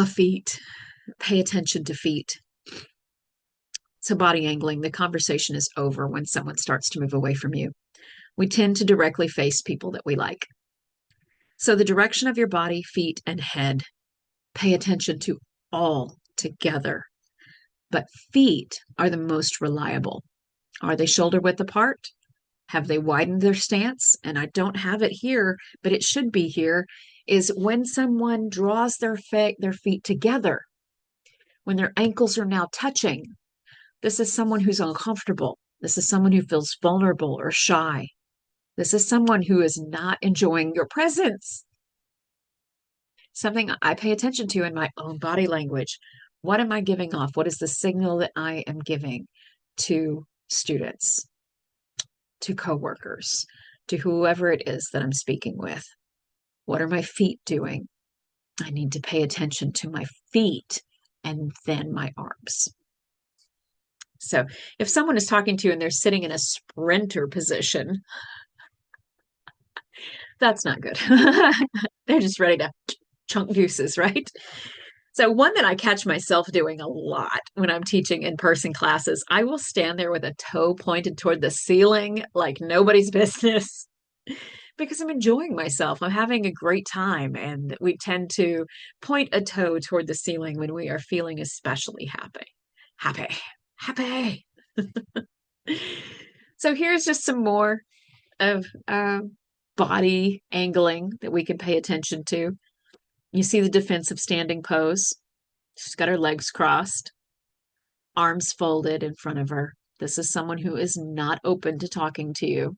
Feet. Pay attention to feet. So body angling, the conversation is over when someone starts to move away from you. We tend to directly face people that we like. So the direction of your body, feet, and head, pay attention to all together. But feet are the most reliable. Are they shoulder width apart? Have they widened their stance? And I don't have it here, but it should be here, is when someone draws their feet together, when their ankles are now touching. This is someone who's uncomfortable. This is someone who feels vulnerable or shy. This is someone who is not enjoying your presence. Something I pay attention to in my own body language. What am I giving off? What is the signal that I am giving to students, to coworkers, to whoever it is that I'm speaking with? What are my feet doing? I need to pay attention to my feet and then my arms. So if someone is talking to you and they're sitting in a sprinter position, that's not good. They're just ready to chunk deuces, right? So one that I catch myself doing a lot when I'm teaching in-person classes, I will stand there with a toe pointed toward the ceiling like nobody's business because I'm enjoying myself. I'm having a great time, and we tend to point a toe toward the ceiling when we are feeling especially happy. Happy, happy. So here's just some more of body angling that we can pay attention to. You see the defensive standing pose. She's got her legs crossed, arms folded in front of her. This is someone who is not open to talking to you.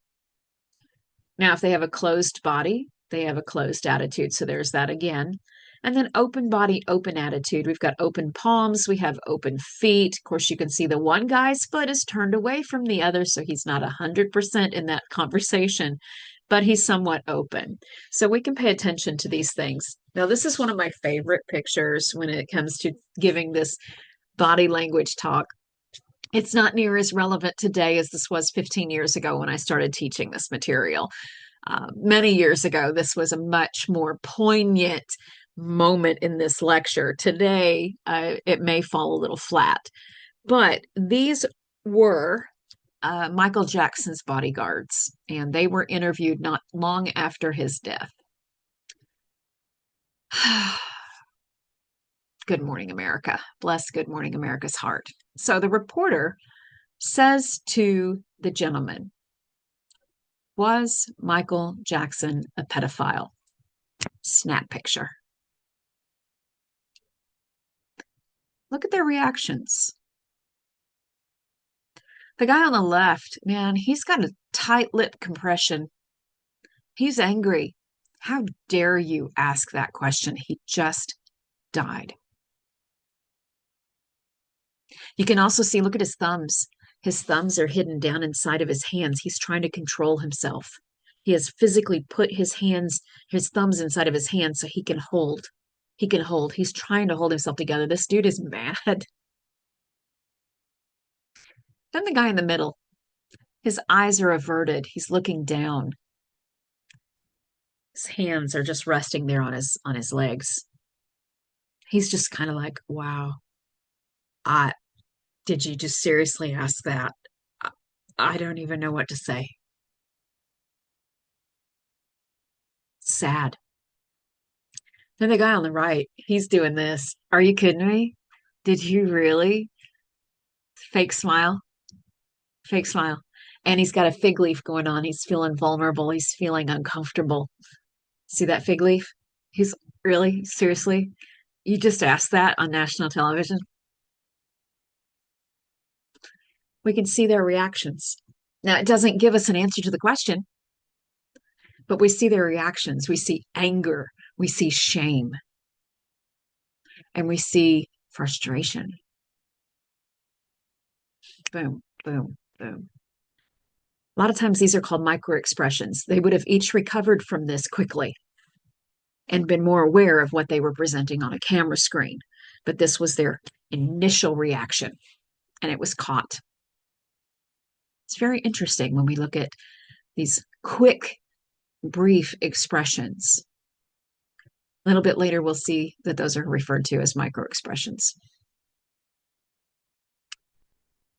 Now, if they have a closed body, they have a closed attitude. So there's that again. And then open body, open attitude. We've got open palms. We have open feet. Of course, you can see the one guy's foot is turned away from the other. So he's not 100% in that conversation, but he's somewhat open. So we can pay attention to these things. Now, this is one of my favorite pictures when it comes to giving this body language talk. It's not near as relevant today as this was 15 years ago when I started teaching this material. Many years ago, this was a much more poignant moment in this lecture. Today, it may fall a little flat, but these were Michael Jackson's bodyguards, and they were interviewed not long after his death. Good morning, America. Bless Good Morning America's heart. So the reporter says to the gentleman, was Michael Jackson a pedophile? Snap picture. Look at their reactions. The guy on the left, man, he's got a tight lip compression. He's angry. How dare you ask that question? He just died. You can also see, look at his thumbs. His thumbs are hidden down inside of his hands. He's trying to control himself. He has physically put his thumbs inside of his hands so he can hold. He can hold. He's trying to hold himself together. This dude is mad. Then the guy in the middle, his eyes are averted. He's looking down. His hands are just resting there on his legs. He's just kind of like, wow, did you just seriously ask that? I don't even know what to say. Sad. Then the guy on the right, he's doing this. Are you kidding me? Did you really? Fake smile. Fake smile. And he's got a fig leaf going on. He's feeling vulnerable. He's feeling uncomfortable. See that fig leaf? He's really, seriously? You just asked that on national television? We can see their reactions. Now, it doesn't give us an answer to the question, but we see their reactions. We see anger. We see shame. And we see frustration. Boom, boom, boom. A lot of times these are called micro expressions. They would have each recovered from this quickly and been more aware of what they were presenting on a camera screen. But this was their initial reaction, and it was caught. It's very interesting when we look at these quick, brief expressions. A little bit later, we'll see that those are referred to as micro expressions.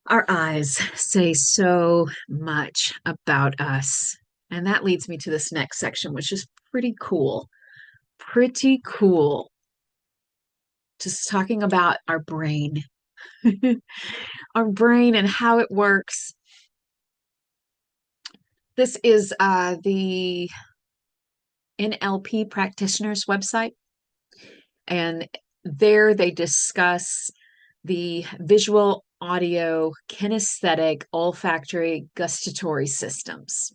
Our eyes say so much about us And that leads me to this next section, which is pretty cool. Pretty cool. Just talking about our brain, our brain and how it works. This is the NLP practitioners website, and there they discuss the visual, audio, kinesthetic, olfactory, gustatory systems.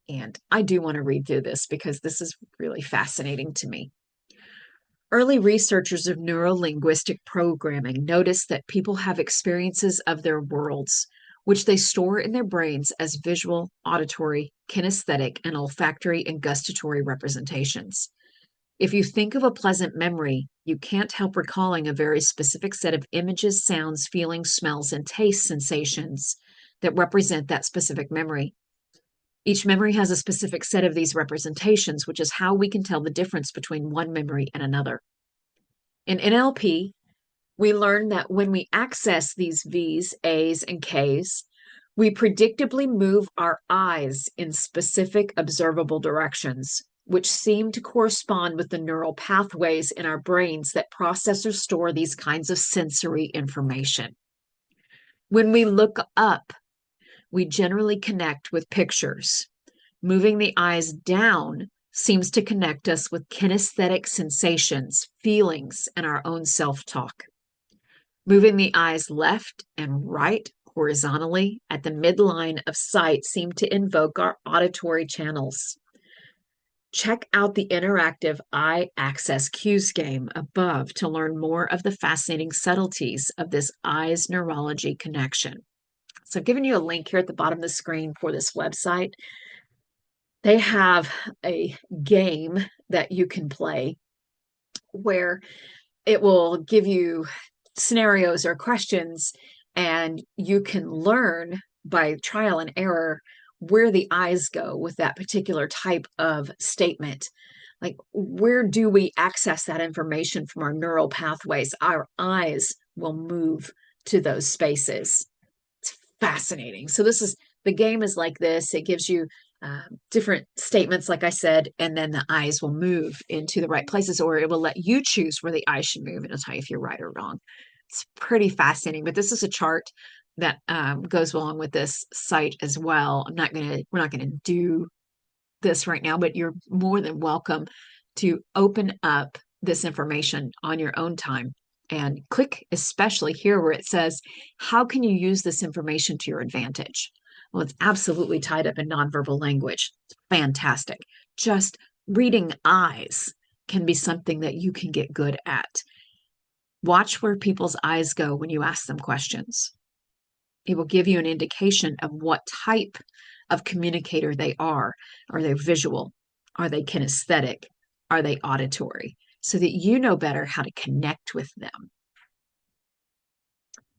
And I do want to read through this because this is really fascinating to me. Early researchers of neurolinguistic programming noticed that people have experiences of their worlds, which they store in their brains as visual, auditory, kinesthetic, and olfactory and gustatory representations. If you think of a pleasant memory, you can't help recalling a very specific set of images, sounds, feelings, smells, and taste sensations that represent that specific memory. Each memory has a specific set of these representations, which is how we can tell the difference between one memory and another. In NLP, we learn that when we access these V's, A's, and K's, we predictably move our eyes in specific observable directions, which seem to correspond with the neural pathways in our brains that process or store these kinds of sensory information. When we look up, we generally connect with pictures. Moving the eyes down seems to connect us with kinesthetic sensations, feelings, and our own self-talk. Moving the eyes left and right horizontally at the midline of sight seem to invoke our auditory channels. Check out the interactive eye access cues game above to learn more of the fascinating subtleties of this eyes neurology connection. So I've given you a link here at the bottom of the screen for this website. They have a game that you can play where it will give you scenarios or questions, and you can learn by trial and error where the eyes go with that particular type of statement. Like, where do we access that information from our neural pathways? Our eyes will move to those spaces. It's fascinating. So the game is like this. It gives you different statements, like I said, and then the eyes will move into the right places, or it will let you choose where the eyes should move, and it'll tell you if you're right or wrong. It's pretty fascinating, but this is a chart that goes along with this site as well. We're not gonna do this right now, but you're more than welcome to open up this information on your own time and click especially here where it says, how can you use this information to your advantage? Well, it's absolutely tied up in nonverbal language. It's fantastic. Just reading eyes can be something that you can get good at. Watch where people's eyes go when you ask them questions. It will give you an indication of what type of communicator they are. Are they visual? Are they kinesthetic? Are they auditory? So that you know better how to connect with them.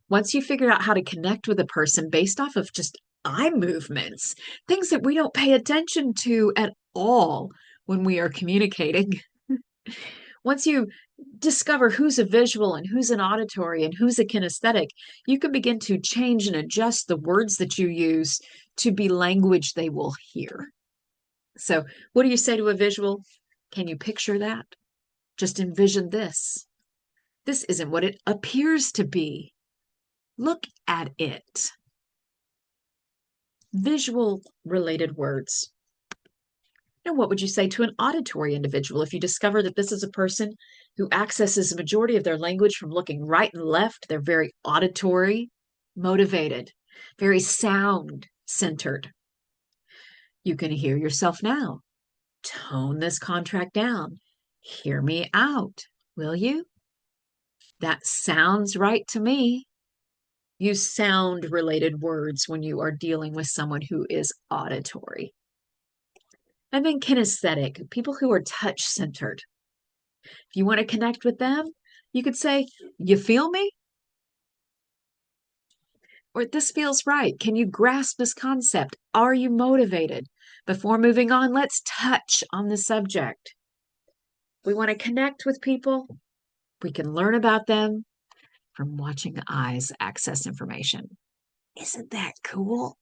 Once you figure out how to connect with a person based off of just eye movements, things that we don't pay attention to at all when we are communicating. Once you discover who's a visual and who's an auditory and who's a kinesthetic, you can begin to change and adjust the words that you use to be language they will hear. So, what do you say to a visual? Can you picture that? Just envision this. This isn't what it appears to be. Look at it. Visual related words. Now, what would you say to an auditory individual if you discover that this is a person who accesses the majority of their language from looking right and left? They're very auditory, motivated, very sound centered. You can hear yourself now. Tone this contract down. Hear me out, will you? That sounds right to me. Use sound related words when you are dealing with someone who is auditory. And then kinesthetic, people who are touch centered. If you want to connect with them, you could say, you feel me? Or this feels right. Can you grasp this concept? Are you motivated? Before moving on, let's touch on the subject. We want to connect with people. We can learn about them from watching the eyes access information. Isn't that cool?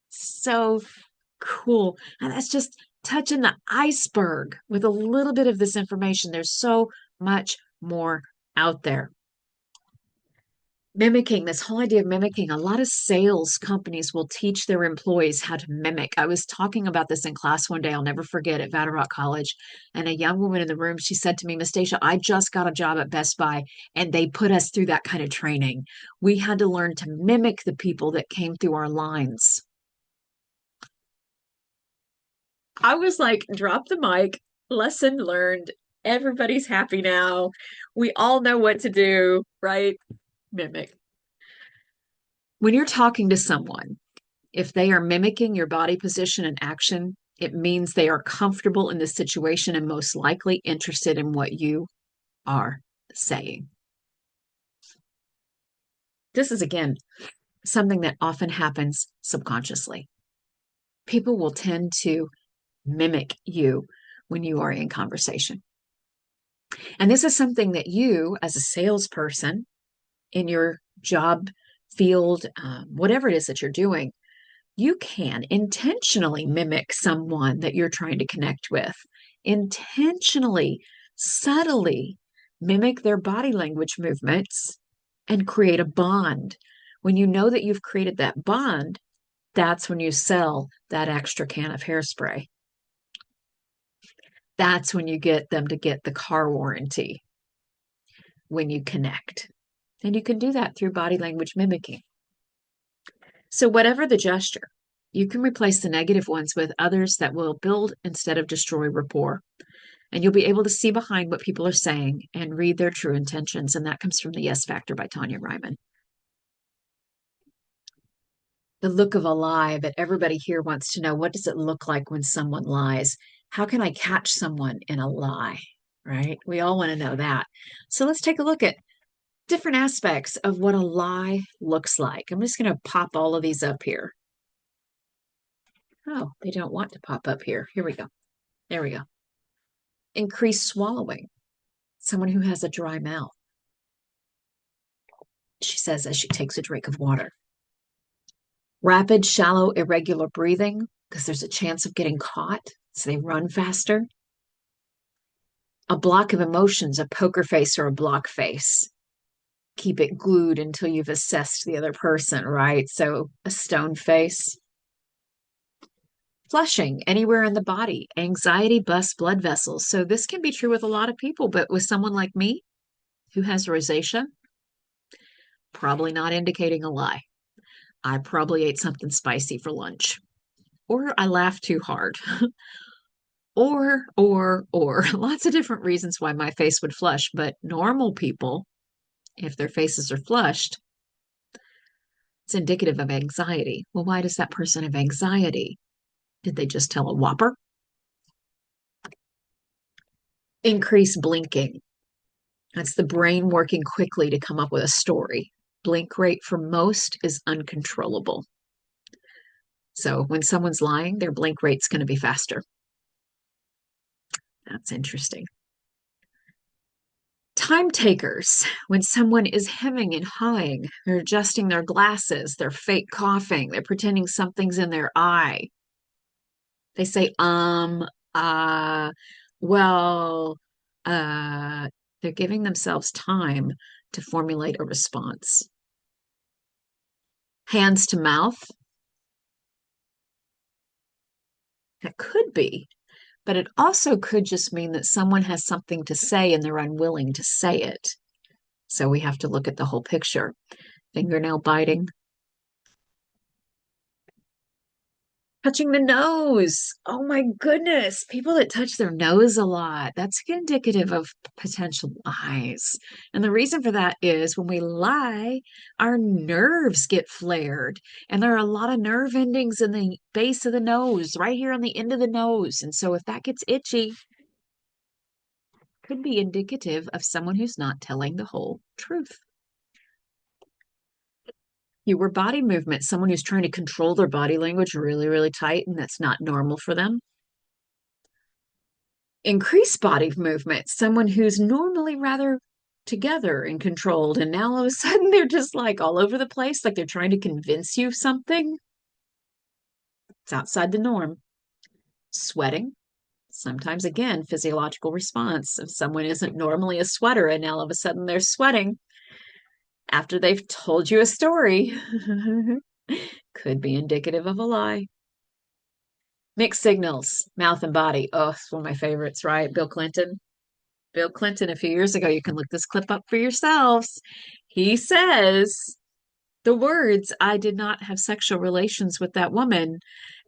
So Cool. And that's just touching the iceberg with a little bit of this information. There's so much more out there. Mimicking, this whole idea of mimicking, a lot of sales companies will teach their employees how to mimic. I was talking about this in class one day, I'll never forget, at Vattle Rock College. And a young woman in the room, she said to me, Miss Stacia, I just got a job at Best Buy, and they put us through that kind of training. We had to learn to mimic the people that came through our lines. I was like, drop the mic, lesson learned. Everybody's happy now. We all know what to do, right? Mimic. When you're talking to someone, if they are mimicking your body position and action, it means they are comfortable in the situation and most likely interested in what you are saying. This is, again, something that often happens subconsciously. People will tend to mimic you when you are in conversation. And this is something that you, as a salesperson in your job field, whatever it is that you're doing, you can intentionally mimic someone that you're trying to connect with. Intentionally, subtly mimic their body language movements and create a bond. When you know that you've created that bond, that's when you sell that extra can of hairspray. That's when you get them to get the car warranty, when you connect. And you can do that through body language mimicking. So, whatever the gesture, you can replace the negative ones with others that will build instead of destroy rapport. And you'll be able to see behind what people are saying and read their true intentions. And that comes from The Yes Factor by Tanya Ryman. The look of a lie that everybody here wants to know, what does it look like when someone lies? How can I catch someone in a lie? Right? We all want to know that. So let's take a look at different aspects of what a lie looks like. I'm just going to pop all of these up here. Oh, they don't want to pop up here. Here we go. There we go. Increased swallowing. Someone who has a dry mouth. She says as she takes a drink of water. Rapid, shallow, irregular breathing, because there's a chance of getting caught, so they run faster. A block of emotions, a poker face or a block face. Keep it glued until you've assessed the other person, right? So a stone face. Flushing anywhere in the body. Anxiety busts blood vessels. So this can be true with a lot of people, but with someone like me who has rosacea, probably not indicating a lie. I probably ate something spicy for lunch. Or I laughed too hard. or lots of different reasons why my face would flush. But normal people, if their faces are flushed, it's indicative of anxiety. Well, why does that person have anxiety? Did they just tell a whopper? Increase blinking. That's the brain working quickly to come up with a story. Blink rate for most is uncontrollable. So when someone's lying, their blink rate's going to be faster. That's interesting. Time takers. When someone is hemming and hawing, they're adjusting their glasses, they're fake coughing, they're pretending something's in their eye. They say, well, they're giving themselves time to formulate a response. Hands to mouth. That could be, but it also could just mean that someone has something to say and they're unwilling to say it. So we have to look at the whole picture. Fingernail biting. Touching the nose. Oh my goodness. People that touch their nose a lot, that's indicative of potential lies. And the reason for that is when we lie, our nerves get flared. And there are a lot of nerve endings in the base of the nose, right here on the end of the nose. And so if that gets itchy, could be indicative of someone who's not telling the whole truth. Fewer body movement, someone who's trying to control their body language really, really tight, and that's not normal for them. Increased body movement, someone who's normally rather together and controlled, and now all of a sudden they're just like all over the place, like they're trying to convince you of something. It's outside the norm. Sweating, sometimes again, physiological response. If someone isn't normally a sweater and now all of a sudden they're sweating after they've told you a story, could be indicative of a lie. Mixed signals, mouth and body. Oh, it's one of my favorites, right? Bill Clinton. Bill Clinton, a few years ago, you can look this clip up for yourselves. He says the words, I did not have sexual relations with that woman,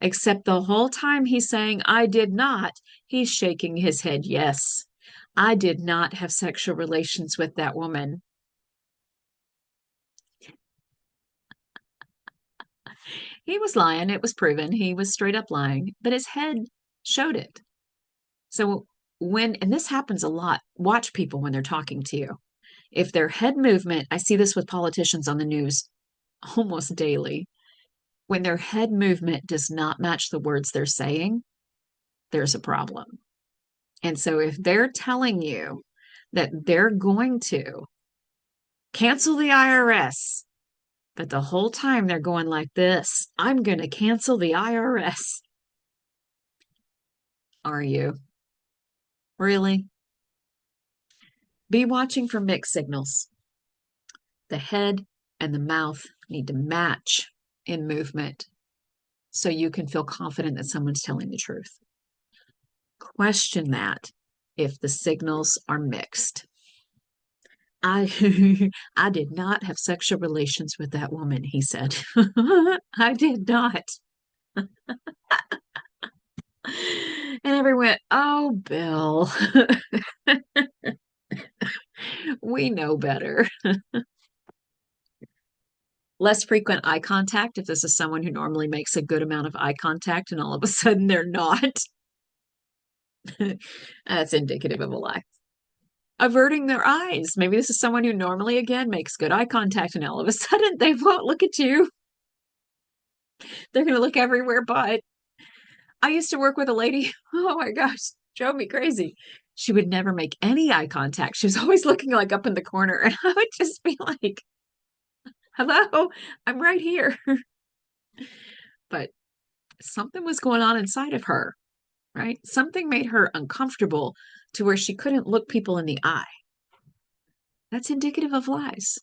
except the whole time he's saying, I did not, he's shaking his head, yes. I did not have sexual relations with that woman. He was lying. It was proven. He was straight up lying, but his head showed it. So and this happens a lot, watch people when they're talking to you. If their head movement, I see this with politicians on the news almost daily, when their head movement does not match the words they're saying, there's a problem. And so if they're telling you that they're going to cancel the IRS, but the whole time they're going like this, I'm going to cancel the IRS. Are you? Really? Be watching for mixed signals. The head and the mouth need to match in movement so you can feel confident that someone's telling the truth. Question that if the signals are mixed. I I did not have sexual relations with that woman, he said. I did not. And everyone went, oh, Bill, we know better. Less frequent eye contact. If this is someone who normally makes a good amount of eye contact and all of a sudden they're not, that's indicative of a lie. Averting their eyes. Maybe this is someone who normally, again, makes good eye contact and all of a sudden they won't look at you. They're going to look everywhere but. I used to work with a lady. Oh my gosh, drove me crazy. She would never make any eye contact. She was always looking like up in the corner. And I would just be like, hello, I'm right here. But something was going on inside of her, right? Something made her uncomfortable to where she couldn't look people in the eye. That's indicative of lies.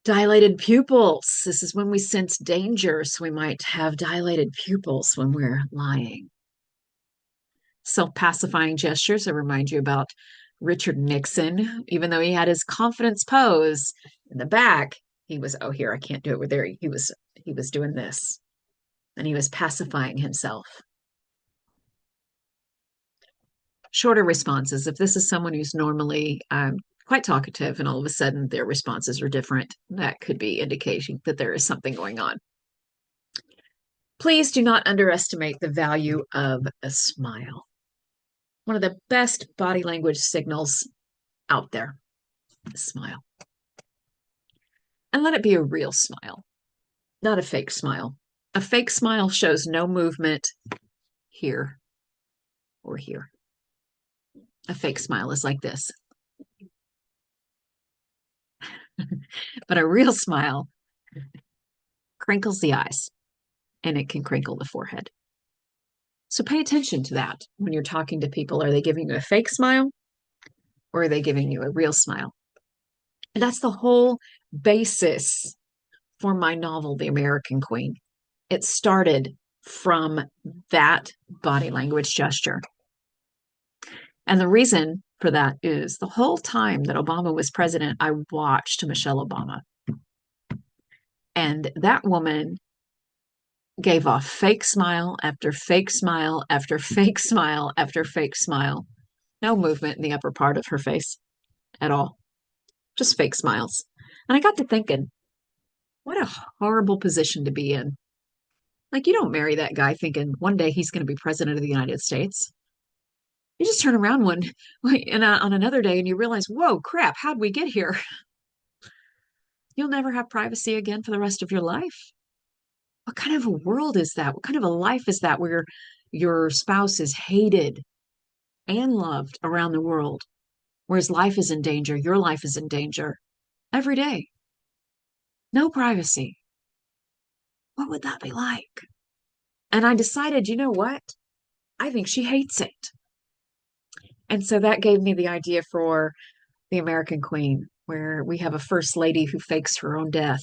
Dilated pupils. This is when we sense danger, so we might have dilated pupils when we're lying. Self-pacifying gestures. I remind you about Richard Nixon. Even though he had his confidence pose in the back, he was, oh, here, I can't do it with there. He was doing this, and he was pacifying himself. Shorter responses. If this is someone who's normally quite talkative and all of a sudden their responses are different, that could be indicating that there is something going on. Please do not underestimate the value of a smile. One of the best body language signals out there, a smile. And let it be a real smile, not a fake smile. A fake smile shows no movement here or here. A fake smile is like this. But a real smile crinkles the eyes and it can crinkle the forehead. So pay attention to that when you're talking to people. Are they giving you a fake smile or are they giving you a real smile? And that's the whole basis for my novel, The American Queen. It started from that body language gesture. And the reason for that is the whole time that Obama was president, I watched Michelle Obama. And that woman gave off fake smile after fake smile after fake smile after fake smile. No movement in the upper part of her face at all. Just fake smiles. And I got to thinking, what a horrible position to be in. Like, you don't marry that guy thinking one day he's going to be president of the United States. You just turn around on another day and you realize, whoa, crap, how'd we get here? You'll never have privacy again for the rest of your life. What kind of a world is that? What kind of a life is that where your spouse is hated and loved around the world, whereas life is in danger, your life is in danger every day? No privacy. What would that be like? And I decided, you know what? I think she hates it. And so that gave me the idea for the American Queen, where we have a first lady who fakes her own death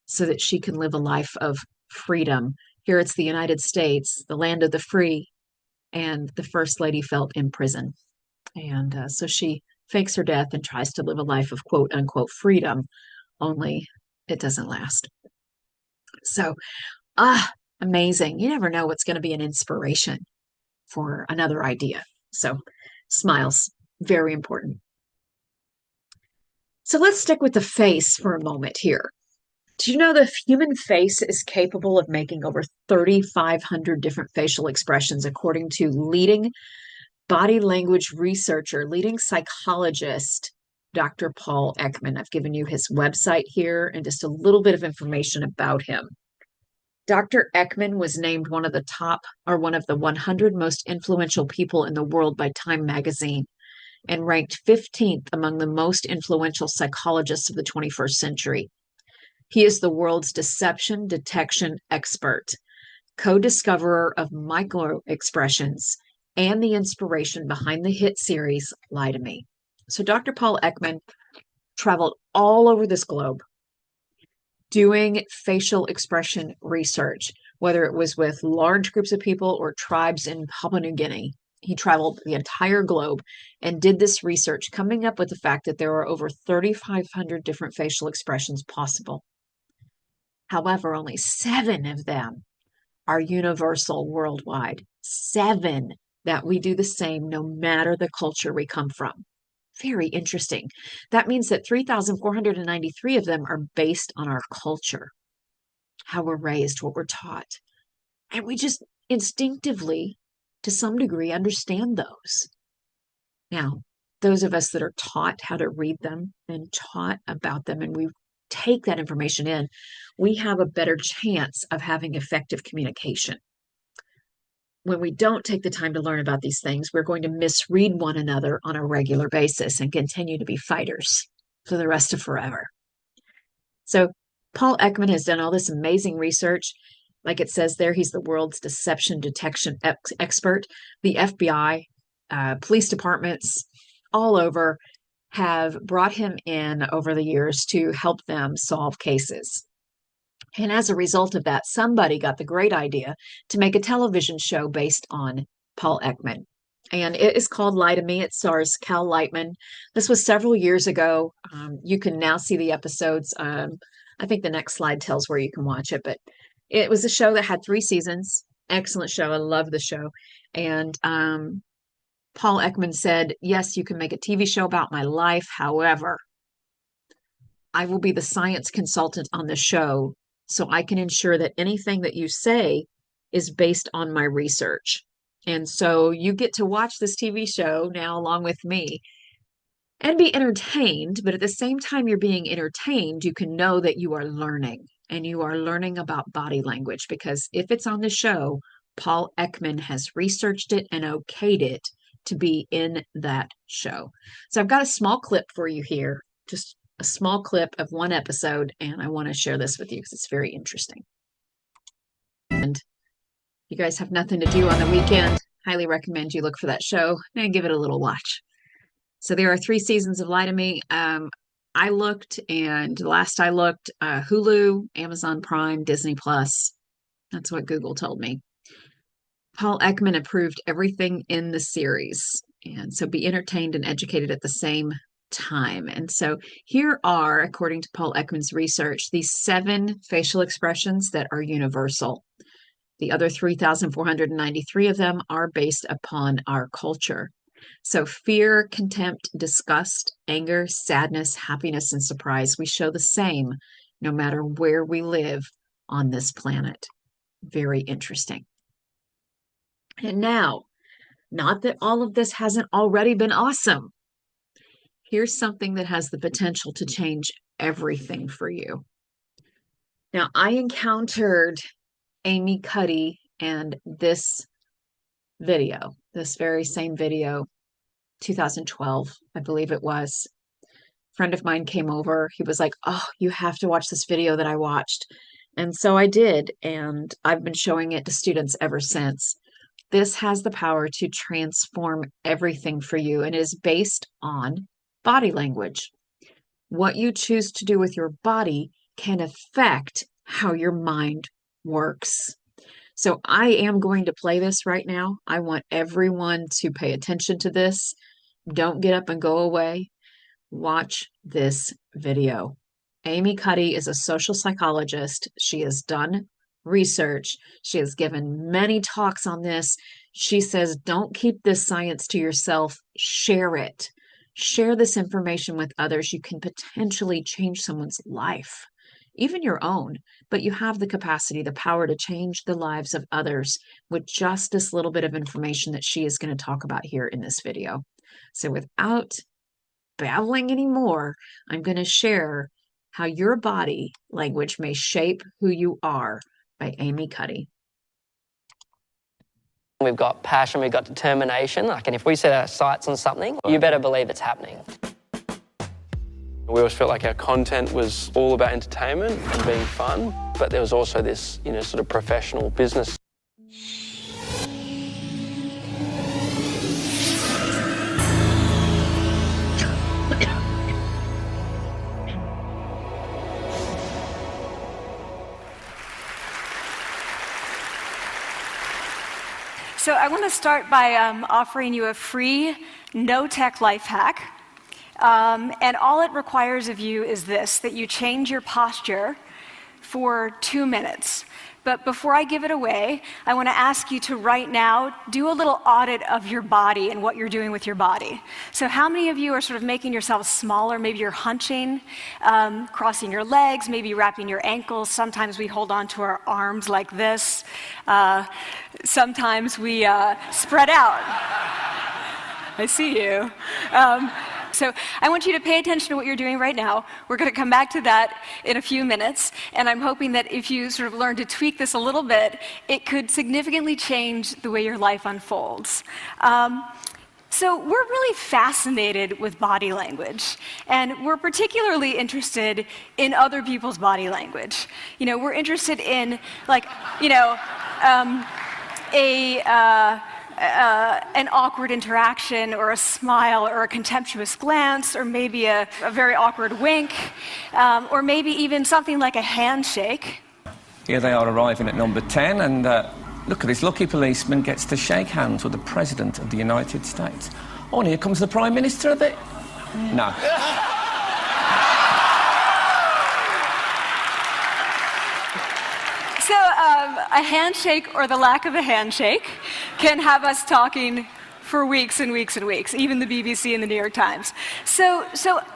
so that she can live a life of freedom. Here it's the United States, the land of the free, and the first lady felt in prison. And so she fakes her death and tries to live a life of quote unquote freedom, only it doesn't last. So, amazing. You never know what's going to be an inspiration for another idea. So, smiles, very important. So, let's stick with the face for a moment here. Do you know the human face is capable of making over 3,500 different facial expressions, according to leading body language researcher, leading psychologist, Dr. Paul Ekman? I've given you his website here and just a little bit of information about him. Dr. Ekman was named one of the 100 most influential people in the world by Time magazine and ranked 15th among the most influential psychologists of the 21st century. He is the world's deception detection expert, co-discoverer of micro expressions, and the inspiration behind the hit series Lie to Me. So Dr. Paul Ekman traveled all over this globe doing facial expression research, whether it was with large groups of people or tribes in Papua New Guinea. He traveled the entire globe and did this research, coming up with the fact that there are over 3,500 different facial expressions possible. However, only 7 of them are universal worldwide. 7 that we do the same no matter the culture we come from. Very interesting. That means that 3,493 of them are based on our culture, how we're raised, what we're taught. And we just instinctively, to some degree, understand those. Now, those of us that are taught how to read them and taught about them, and we take that information in, we have a better chance of having effective communication. When we don't take the time to learn about these things, we're going to misread one another on a regular basis and continue to be fighters for the rest of forever. So Paul Ekman has done all this amazing research. Like it says there, he's the world's deception detection expert. The FBI, police departments all over have brought him in over the years to help them solve cases. And as a result of that, somebody got the great idea to make a television show based on Paul Ekman. And it is called Lie to Me. It stars Cal Lightman. This was several years ago. You can now see the episodes. I think the next slide tells where you can watch it. But it was a show that had 3 seasons. Excellent show. I love the show. And Paul Ekman said, yes, you can make a TV show about my life. However, I will be the science consultant on the show, so I can ensure that anything that you say is based on my research. And so you get to watch this TV show now along with me and be entertained. But at the same time you're being entertained, you can know that you are learning, and you are learning about body language, because if it's on the show, Paul Ekman has researched it and okayed it to be in that show. So I've got a small clip for you here, just a small clip of one episode, and I want to share this with you because it's very interesting. And you guys have nothing to do on the weekend, highly recommend you look for that show and give it a little watch. So there are 3 seasons of Lie to Me. I looked, and last I looked, Hulu, Amazon Prime, Disney Plus. That's what Google told me. Paul Ekman approved everything in the series. And so be entertained and educated at the same time. And so here are, according to Paul Ekman's research, these 7 facial expressions that are universal. The other 3,493 of them are based upon our culture. So fear, contempt, disgust, anger, sadness, happiness, and surprise, we show the same no matter where we live on this planet. Very interesting. And now, not that all of this hasn't already been awesome. Here's something that has the potential to change everything for you. Now, I encountered Amy Cuddy and this video, this very same video, 2012, I believe it was. A friend of mine came over. He was like, oh, you have to watch this video that I watched. And so I did, and I've been showing it to students ever since. This has the power to transform everything for you and is based on body language. What you choose to do with your body can affect how your mind works. So I am going to play this right now. I want everyone to pay attention to this. Don't get up and go away. Watch this video. Amy Cuddy is a social psychologist. She has done research. She has given many talks on this. She says, don't keep this science to yourself. Share it. Share this information with others. You can potentially change someone's life, even your own, but you have the capacity, the power to change the lives of others with just this little bit of information that she is going to talk about here in this video. So without babbling anymore, I'm going to share how your body language may shape who you are by Amy Cuddy. We've got passion, we've got determination. And if we set our sights on something, you better believe it's happening. We always felt like our content was all about entertainment and being fun, but there was also this, sort of professional business. So I want to start by offering you a free, no-tech life hack. And all it requires of you is this, that you change your posture for 2 minutes. But before I give it away, I want to ask you to right now do a little audit of your body and what you're doing with your body. So how many of you are sort of making yourselves smaller? Maybe you're hunching, crossing your legs, maybe wrapping your ankles. Sometimes we hold on to our arms like this. Sometimes we spread out. I see you. So I want you to pay attention to what you're doing right now. We're going to come back to that in a few minutes, and I'm hoping that if you sort of learn to tweak this a little bit, it could significantly change the way your life unfolds. So we're really fascinated with body language, and we're particularly interested in other people's body language. We're interested in, an awkward interaction or a smile or a contemptuous glance or maybe a very awkward wink or maybe even something like a handshake. Here they are arriving at number 10 and look at this lucky policeman gets to shake hands with the President of the United States. Oh, and here comes the Prime Minister of it. No. So a handshake or the lack of a handshake can have us talking for weeks and weeks and weeks, even the BBC and the New York Times. So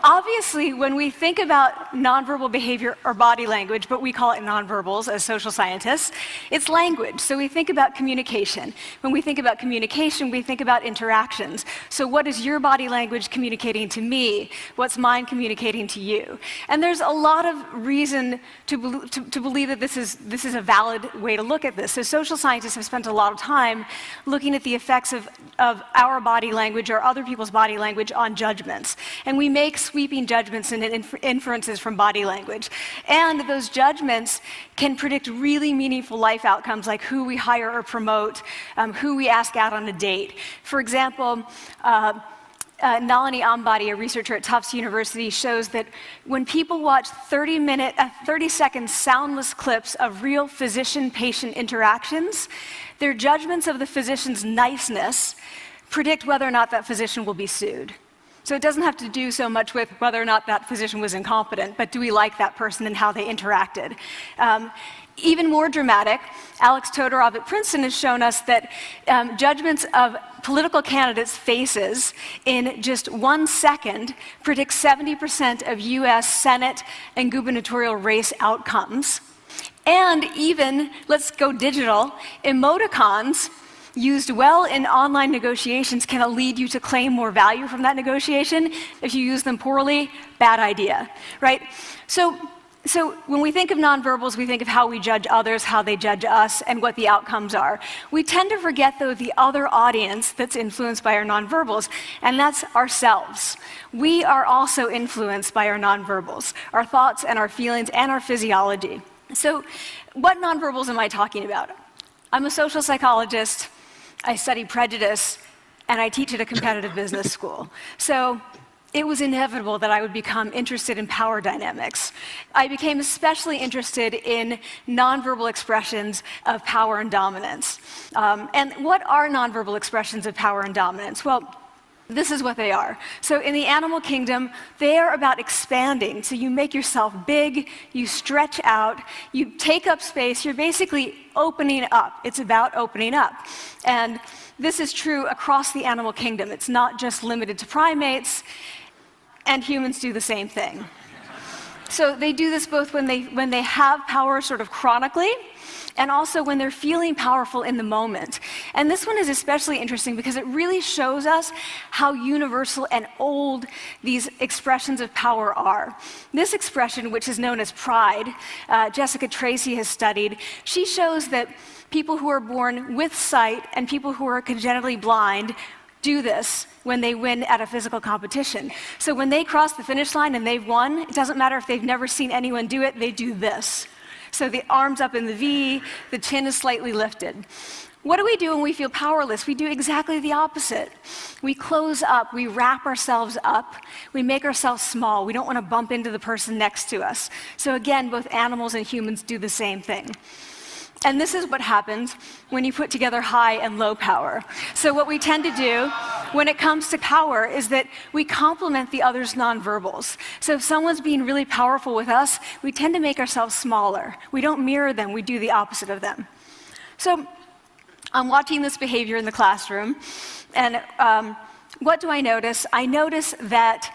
obviously, when we think about nonverbal behavior or body language, but we call it nonverbals as social scientists, it's language. So we think about communication. When we think about communication, we think about interactions. So what is your body language communicating to me? What's mine communicating to you? And there's a lot of reason to believe that this is a valid way to look at this. So social scientists have spent a lot of time looking at the effects of our body language or other people's body language on judgments. And we make sweeping judgments and inferences from body language. And those judgments can predict really meaningful life outcomes like who we hire or promote, who we ask out on a date. For example, Nalini Ambady, a researcher at Tufts University, shows that when people watch 30-second soundless clips of real physician-patient interactions, their judgments of the physician's niceness predict whether or not that physician will be sued. So it doesn't have to do so much with whether or not that physician was incompetent, but do we like that person and how they interacted? Even more dramatic, Alex Todorov at Princeton has shown us that judgments of political candidates' faces in just 1 second predict 70% of US Senate and gubernatorial race outcomes. And even, let's go digital, emoticons used well in online negotiations can lead you to claim more value from that negotiation. If you use them poorly, bad idea, right? So when we think of nonverbals, we think of how we judge others, how they judge us, and what the outcomes are. We tend to forget, though, the other audience that's influenced by our nonverbals, and that's ourselves. We are also influenced by our nonverbals, our thoughts and our feelings and our physiology. So what nonverbals am I talking about? I'm a social psychologist, I study prejudice, and I teach at a competitive business school. So it was inevitable that I would become interested in power dynamics. I became especially interested in nonverbal expressions of power and dominance. And what are nonverbal expressions of power and dominance? Well, this is what they are. So in the animal kingdom, they are about expanding. So you make yourself big, you stretch out, you take up space, you're basically opening up. It's about opening up. And this is true across the animal kingdom. It's not just limited to primates, and humans do the same thing. So they do this both when they have power sort of chronically, and also when they're feeling powerful in the moment. And this one is especially interesting because it really shows us how universal and old these expressions of power are. This expression, which is known as pride, Jessica Tracy has studied, she shows that people who are born with sight and people who are congenitally blind do this when they win at a physical competition. So when they cross the finish line and they've won, it doesn't matter if they've never seen anyone do it, they do this. So the arms up in the V, the chin is slightly lifted. What do we do when we feel powerless? We do exactly the opposite. We close up, we wrap ourselves up, we make ourselves small. We don't want to bump into the person next to us. So again, both animals and humans do the same thing. And this is what happens when you put together high and low power. So what we tend to do when it comes to power is that we complement the other's nonverbals. So if someone's being really powerful with us, we tend to make ourselves smaller. We don't mirror them, we do the opposite of them. So I'm watching this behavior in the classroom, and what do I notice? I notice that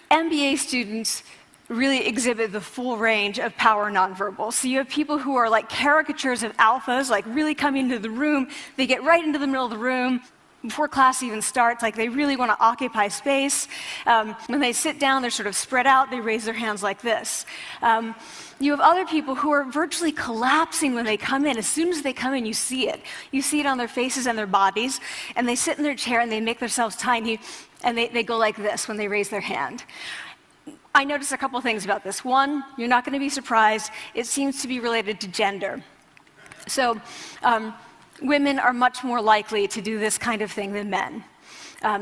MBA students really exhibit the full range of power nonverbals. So you have people who are like caricatures of alphas, like really coming into the room, they get right into the middle of the room before class even starts, like they really want to occupy space. When they sit down, they're sort of spread out, they raise their hands like this. You have other people who are virtually collapsing when they come in. As soon as they come in, you see it. You see it on their faces and their bodies, and they sit in their chair and they make themselves tiny, and they go like this when they raise their hand. I noticed a couple things about this. One, you're not going to be surprised, it seems to be related to gender. So women are much more likely to do this kind of thing than men.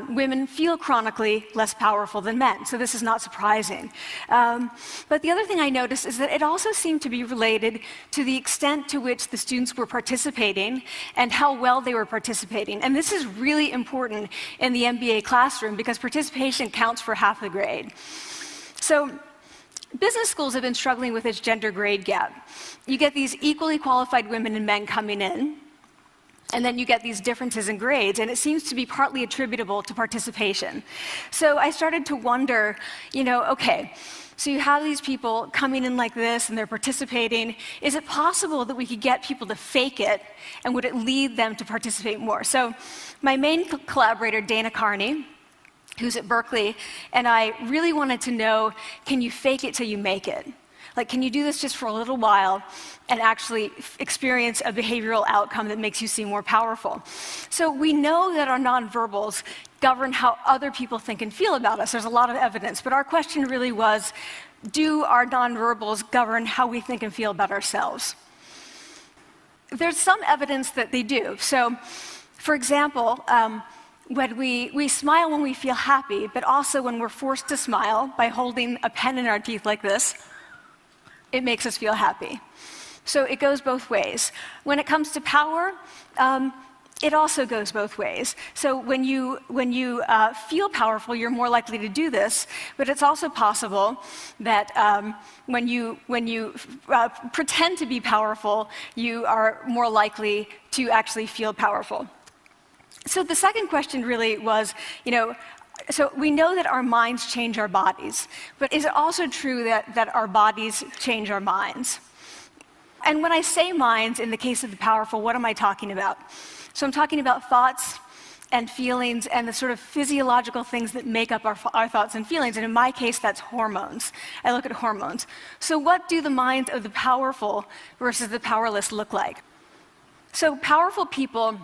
Women feel chronically less powerful than men, so this is not surprising. But the other thing I noticed is that it also seemed to be related to the extent to which the students were participating and how well they were participating. And this is really important in the MBA classroom because participation counts for half the grade. So business schools have been struggling with this gender grade gap. You get these equally qualified women and men coming in, and then you get these differences in grades, and it seems to be partly attributable to participation. So I started to wonder, okay, so you have these people coming in like this, and they're participating. Is it possible that we could get people to fake it, and would it lead them to participate more? So my main collaborator, Dana Carney, who's at Berkeley, and I really wanted to know, can you fake it till you make it? Like, can you do this just for a little while and actually experience a behavioral outcome that makes you seem more powerful? So we know that our nonverbals govern how other people think and feel about us. There's a lot of evidence, but our question really was, do our nonverbals govern how we think and feel about ourselves? There's some evidence that they do. So, for example, when we smile when we feel happy, but also when we're forced to smile by holding a pen in our teeth like this, it makes us feel happy. So it goes both ways. When it comes to power, it also goes both ways. So when you feel powerful, you're more likely to do this, but it's also possible that when you pretend to be powerful, you are more likely to actually feel powerful. So the second question really was, so we know that our minds change our bodies, but is it also true that our bodies change our minds? And when I say minds, in the case of the powerful, what am I talking about? So I'm talking about thoughts and feelings and the sort of physiological things that make up our thoughts and feelings. And in my case, that's hormones. I look at hormones. So what do the minds of the powerful versus the powerless look like? So powerful people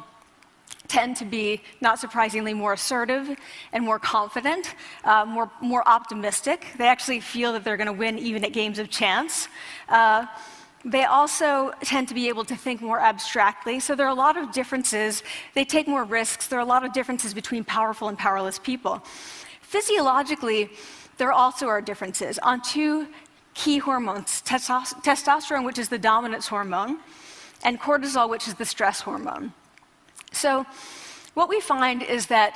tend to be, not surprisingly, more assertive and more confident, more optimistic. They actually feel that they're going to win even at games of chance. They also tend to be able to think more abstractly. So there are a lot of differences. They take more risks. There are a lot of differences between powerful and powerless people. Physiologically, there also are differences on two key hormones, testosterone, which is the dominance hormone, and cortisol, which is the stress hormone. So what we find is that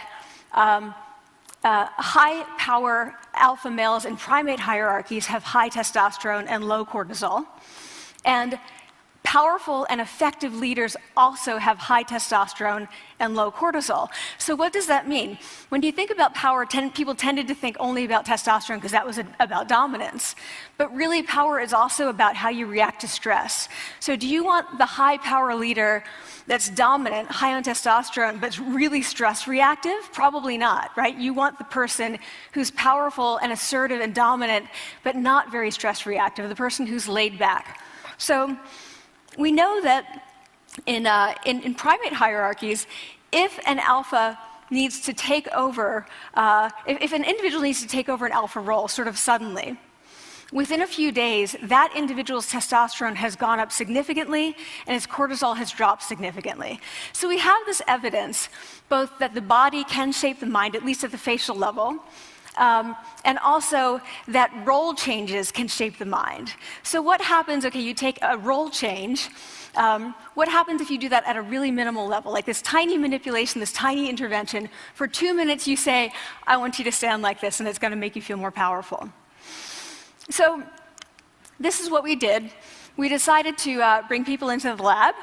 high-power alpha males in primate hierarchies have high testosterone and low cortisol. And powerful and effective leaders also have high testosterone and low cortisol. So what does that mean? When you think about power, people tended to think only about testosterone because that was about dominance. But really, power is also about how you react to stress. So do you want the high-power leader that's dominant, high on testosterone, but really stress reactive? Probably not, right? You want the person who's powerful and assertive and dominant, but not very stress reactive, the person who's laid back. So we know that in primate hierarchies, if an alpha needs to take over, if an individual needs to take over an alpha role sort of suddenly, within a few days, that individual's testosterone has gone up significantly and his cortisol has dropped significantly. So we have this evidence, both that the body can shape the mind, at least at the facial level, and also that role changes can shape the mind. So what happens, okay, you take a role change, what happens if you do that at a really minimal level, like this tiny manipulation, this tiny intervention? For 2 minutes you say, I want you to stand like this, and it's going to make you feel more powerful. So this is what we did. We decided to bring people into the lab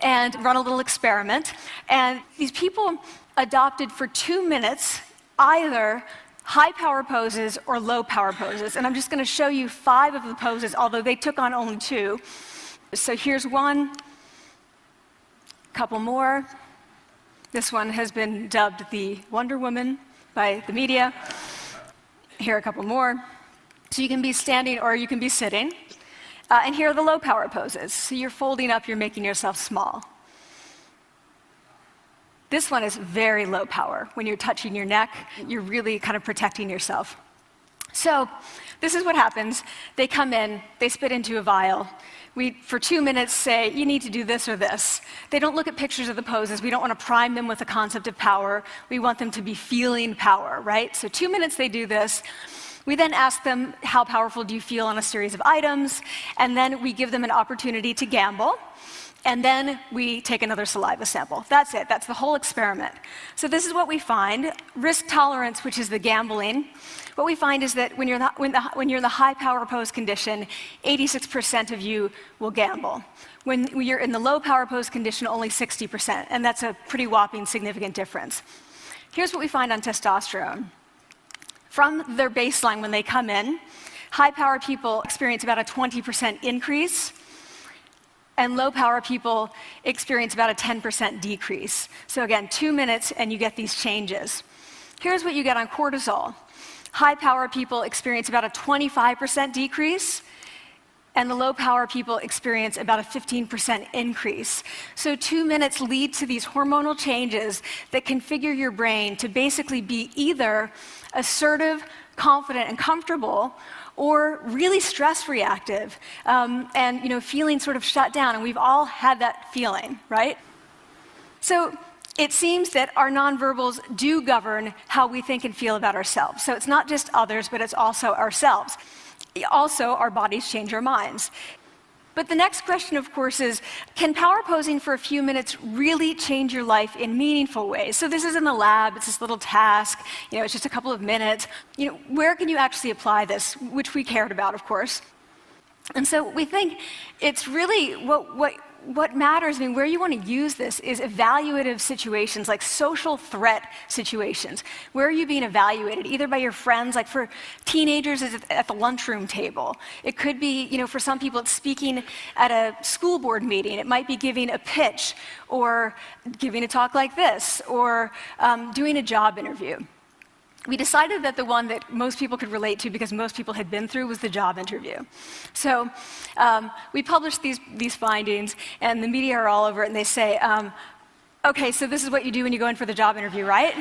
and run a little experiment. And these people adopted for 2 minutes either high power poses or low power poses. And I'm just going to show you 5 of the poses, although they took on only 2. So here's one, a couple more. This one has been dubbed the Wonder Woman by the media. Here are a couple more. So you can be standing or you can be sitting. And here are the low power poses. So you're folding up, you're making yourself small. This one is very low power. When you're touching your neck, you're really kind of protecting yourself. So this is what happens. They come in, they spit into a vial. We, for 2 minutes, say, you need to do this or this. They don't look at pictures of the poses. We don't want to prime them with the concept of power. We want them to be feeling power, right? So 2 minutes they do this. We then ask them, how powerful do you feel on a series of items? And then we give them an opportunity to gamble. And then we take another saliva sample. That's it. That's the whole experiment. So this is what we find. Risk tolerance, which is the gambling. What we find is that when you're in the high power pose condition, 86% of you will gamble. When you're in the low power pose condition, only 60%. And that's a pretty whopping significant difference. Here's what we find on testosterone. From their baseline when they come in, high power people experience about a 20% increase. And low-power people experience about a 10% decrease. So again, 2 minutes and you get these changes. Here's what you get on cortisol. High-power people experience about a 25% decrease, and the low-power people experience about a 15% increase. So 2 minutes lead to these hormonal changes that configure your brain to basically be either assertive, confident, and comfortable, or really stress reactive, and feeling sort of shut down. And we've all had that feeling, right? So it seems that our nonverbals do govern how we think and feel about ourselves. So it's not just others, but it's also ourselves. Also, our bodies change our minds. But the next question, of course, is, can power posing for a few minutes really change your life in meaningful ways? So this is in the lab, it's this little task, it's just a couple of minutes. Where can you actually apply this, which we cared about, of course. And so we think it's really what matters, where you want to use this is evaluative situations, like social threat situations. Where are you being evaluated? Either by your friends, like for teenagers, it's at the lunchroom table. It could be, for some people, it's speaking at a school board meeting. It might be giving a pitch, or giving a talk like this, or doing a job interview. We decided that the one that most people could relate to, because most people had been through, was the job interview. So we published these findings, and the media are all over it, and they say, Okay, so this is what you do when you go in for the job interview, right?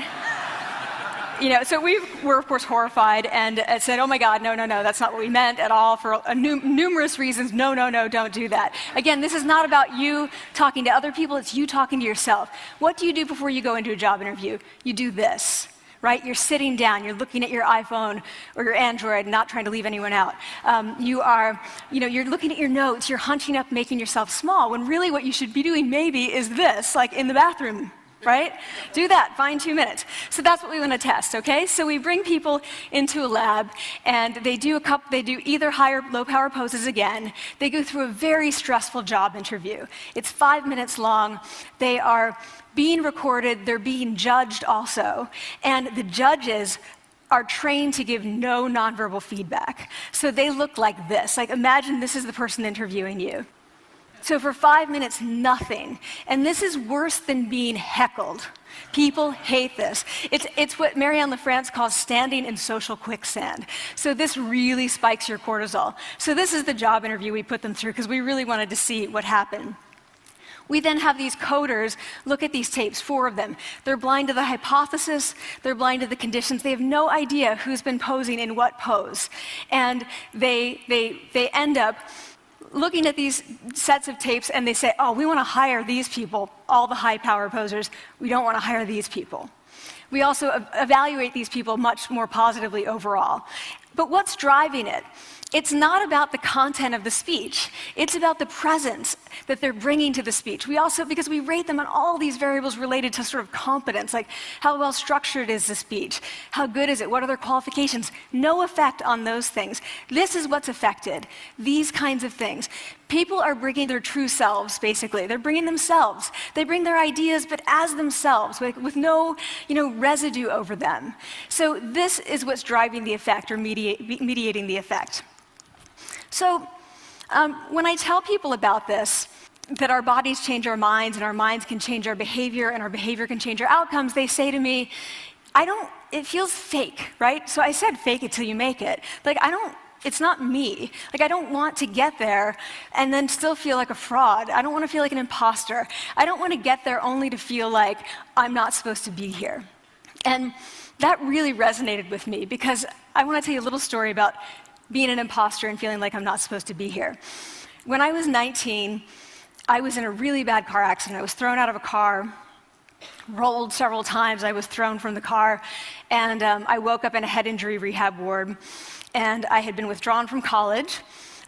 So we were, of course, horrified and said, oh my God, no, that's not what we meant at all for numerous reasons. No, don't do that. Again, this is not about you talking to other people, it's you talking to yourself. What do you do before you go into a job interview? You do this, right? You're sitting down, you're looking at your iPhone or your Android, not trying to leave anyone out. You're looking at your notes, you're hunching up, making yourself small, when really what you should be doing maybe is this, like in the bathroom. Right? Do that, find 2 minutes. So that's what we want to test, okay? So we bring people into a lab and they do either high or low power poses again. They go through a very stressful job interview. It's 5 minutes long. They are being recorded, they're being judged also. And the judges are trained to give no nonverbal feedback. So they look like this. Like imagine this is the person interviewing you. So for 5 minutes, nothing. And this is worse than being heckled. People hate this. It's what Marianne LaFrance calls standing in social quicksand. So this really spikes your cortisol. So this is the job interview we put them through because we really wanted to see what happened. We then have these coders look at these tapes, 4 of them. They're blind to the hypothesis, they're blind to the conditions. They have no idea who's been posing in what pose. And they end up looking at these sets of tapes and they say, oh, we want to hire these people, all the high power posers. We don't want to hire these people. We also evaluate these people much more positively overall. But what's driving it? It's not about the content of the speech. It's about the presence that they're bringing to the speech. We also, because we rate them on all these variables related to sort of competence, like how well structured is the speech? How good is it? What are their qualifications? No effect on those things. This is what's affected, these kinds of things. People are bringing their true selves, basically. They're bringing themselves. They bring their ideas, but as themselves, with no residue over them. So this is what's driving the effect or mediating the effect. So when I tell people about this, that our bodies change our minds and our minds can change our behavior and our behavior can change our outcomes, they say to me, it feels fake, right? So I said fake it till you make it. It's not me. I don't want to get there and then still feel like a fraud. I don't want to feel like an imposter. I don't want to get there only to feel like I'm not supposed to be here. And that really resonated with me because I want to tell you a little story about being an imposter and feeling like I'm not supposed to be here. When I was 19, I was in a really bad car accident. I was thrown out of a car, rolled several times. I was thrown from the car, and I woke up in a head injury rehab ward. And I had been withdrawn from college,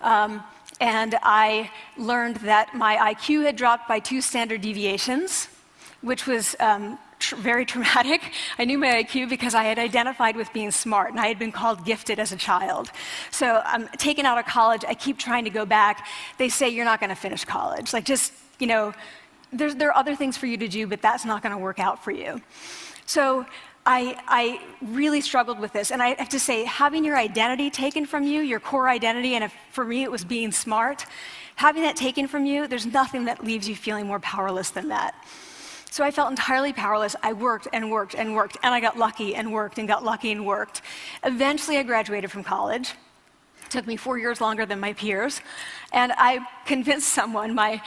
and I learned that my IQ had dropped by 2 standard deviations, which was very traumatic. I knew my IQ because I had identified with being smart, and I had been called gifted as a child. So I'm taken out of college. I keep trying to go back. They say, you're not going to finish college. There are other things for you to do, but that's not going to work out for you. So I really struggled with this. And I have to say, having your identity taken from you, your core identity, and for me it was being smart, having that taken from you, there's nothing that leaves you feeling more powerless than that. So I felt entirely powerless. I worked and worked and worked, and I got lucky and worked and got lucky and worked. Eventually I graduated from college. It took me 4 years longer than my peers. And I convinced someone, my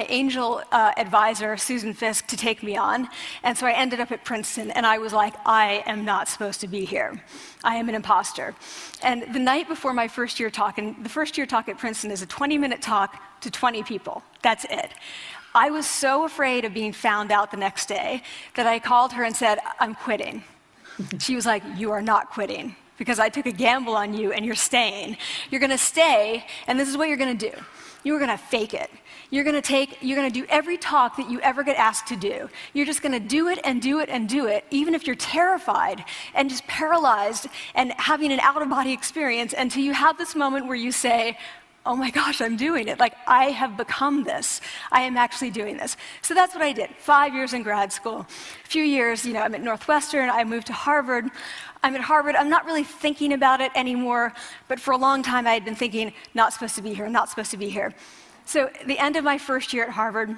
angel advisor, Susan Fisk, to take me on. And so I ended up at Princeton, and I was like, I am not supposed to be here. I am an imposter. And the night before my first year talk, and the first year talk at Princeton is a 20-minute talk to 20 people. That's it. I was so afraid of being found out the next day that I called her and said, I'm quitting. She was like, you are not quitting, because I took a gamble on you and you're staying. You're going to stay, and this is what you're going to do. You're going to fake it. You're going to do every talk that you ever get asked to do. You're just going to do it and do it and do it, even if you're terrified and just paralyzed and having an out-of-body experience until you have this moment where you say, oh my gosh, I'm doing it. I have become this. I am actually doing this. So that's what I did. 5 years in grad school. A few years, I'm at Northwestern. I moved to Harvard. I'm at Harvard. I'm not really thinking about it anymore, but for a long time I had been thinking, not supposed to be here, not supposed to be here. So at the end of my first year at Harvard,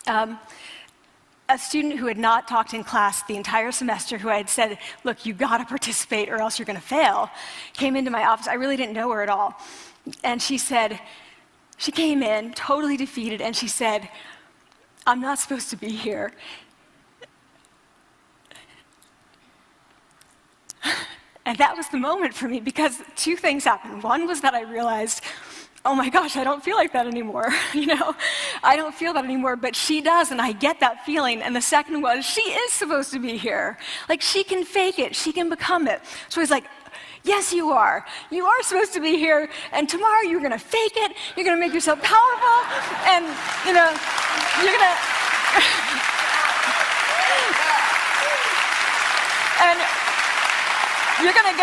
a student who had not talked in class the entire semester, who I had said, look, you got to participate or else you're going to fail, came into my office. I really didn't know her at all. And she came in totally defeated, and she said, I'm not supposed to be here. And that was the moment for me because two things happened. One was that I realized, oh my gosh, I don't feel like that anymore. I don't feel that anymore, but she does, and I get that feeling. And the second was, she is supposed to be here. Like, she can fake it, she can become it. So he's like, yes, you are. You are supposed to be here, and tomorrow you're gonna fake it, you're gonna make yourself powerful, and you're gonna and you're gonna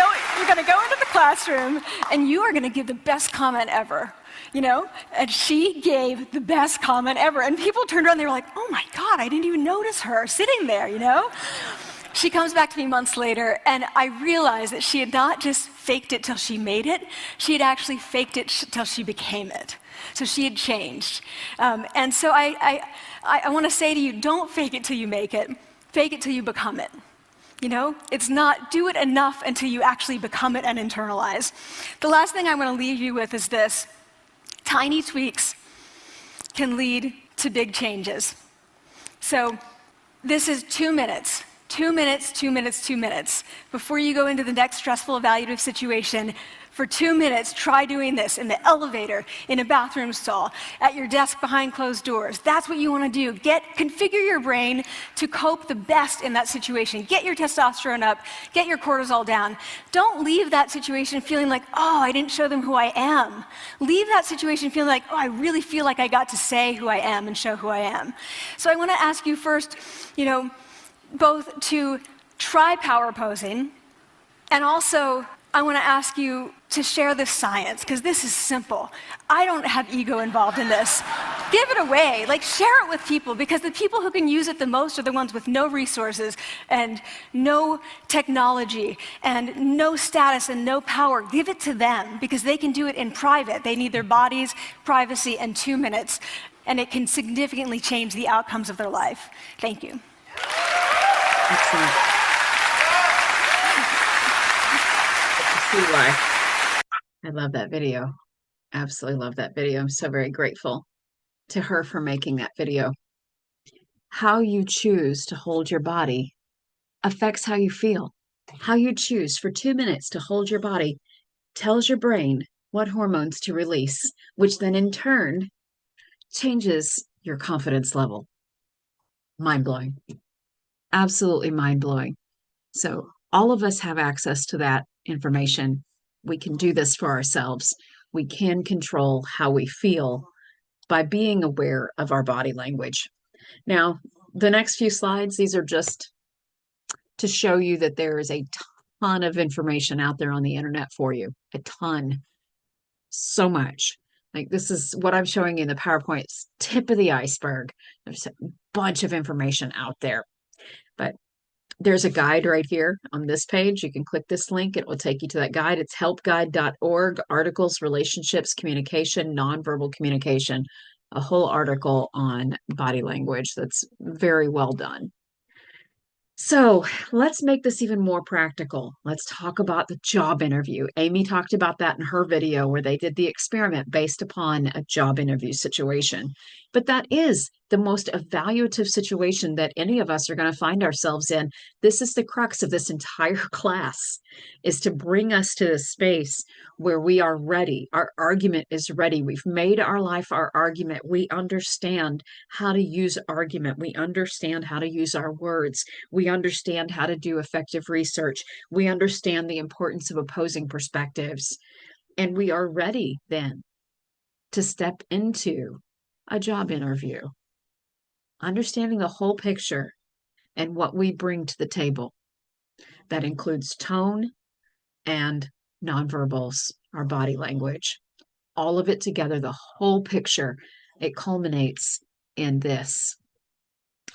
go into the classroom and you are gonna give the best comment ever. And she gave the best comment ever. And people turned around, they were like, oh my God, I didn't even notice her sitting there. She comes back to me months later, and I realized that she had not just faked it till she made it, she had actually faked it till she became it. So she had changed. And so I want to say to you, don't fake it till you make it. Fake it till you become it. It's not do it enough until you actually become it and internalize. The last thing I want to leave you with is this. Tiny tweaks can lead to big changes. So this is 2 minutes. 2 minutes, 2 minutes, 2 minutes. Before you go into the next stressful evaluative situation, for 2 minutes, try doing this in the elevator, in a bathroom stall, at your desk behind closed doors. That's what you want to do. Configure your brain to cope the best in that situation. Get your testosterone up, get your cortisol down. Don't leave that situation feeling like, oh, I didn't show them who I am. Leave that situation feeling like, oh, I really feel like I got to say who I am and show who I am. So I want to ask you first, both to try power posing, and also I want to ask you to share this science, because this is simple. I don't have ego involved in this. Give it away, share it with people, because the people who can use it the most are the ones with no resources and no technology and no status and no power. Give it to them, because they can do it in private. They need their bodies, privacy, and 2 minutes, and it can significantly change the outcomes of their life. Thank you. Excellent. See why. I love that video. Absolutely love that video. I'm so very grateful to her for making that video. How you choose to hold your body affects how you feel. How you choose for 2 minutes to hold your body tells your brain what hormones to release, which then in turn changes your confidence level. Mind-blowing. Absolutely mind-blowing. So all of us have access to that information. We can do this for ourselves. We can control how we feel by being aware of our body language. Now, the next few slides, these are just to show you that there is a ton of information out there on the internet for you. A ton. So much. This is what I'm showing you in the PowerPoint. It's tip of the iceberg. There's a bunch of information out there. But there's a guide right here on this page. You can click this link. It will take you to that guide. It's helpguide.org, articles, relationships, communication, nonverbal communication, a whole article on body language that's very well done. So let's make this even more practical. Let's talk about the job interview. Amy talked about that in her video where they did the experiment based upon a job interview situation. But that is the most evaluative situation that any of us are going to find ourselves in. This is the crux of this entire class, is to bring us to the space where we are ready. Our argument is ready. We've made our life our argument. We understand how to use argument. We understand how to use our words. We understand how to do effective research. We understand the importance of opposing perspectives. And we are ready then to step into a job interview, understanding the whole picture and what we bring to the table. That includes tone and nonverbals, our body language, all of it together, the whole picture. It culminates in this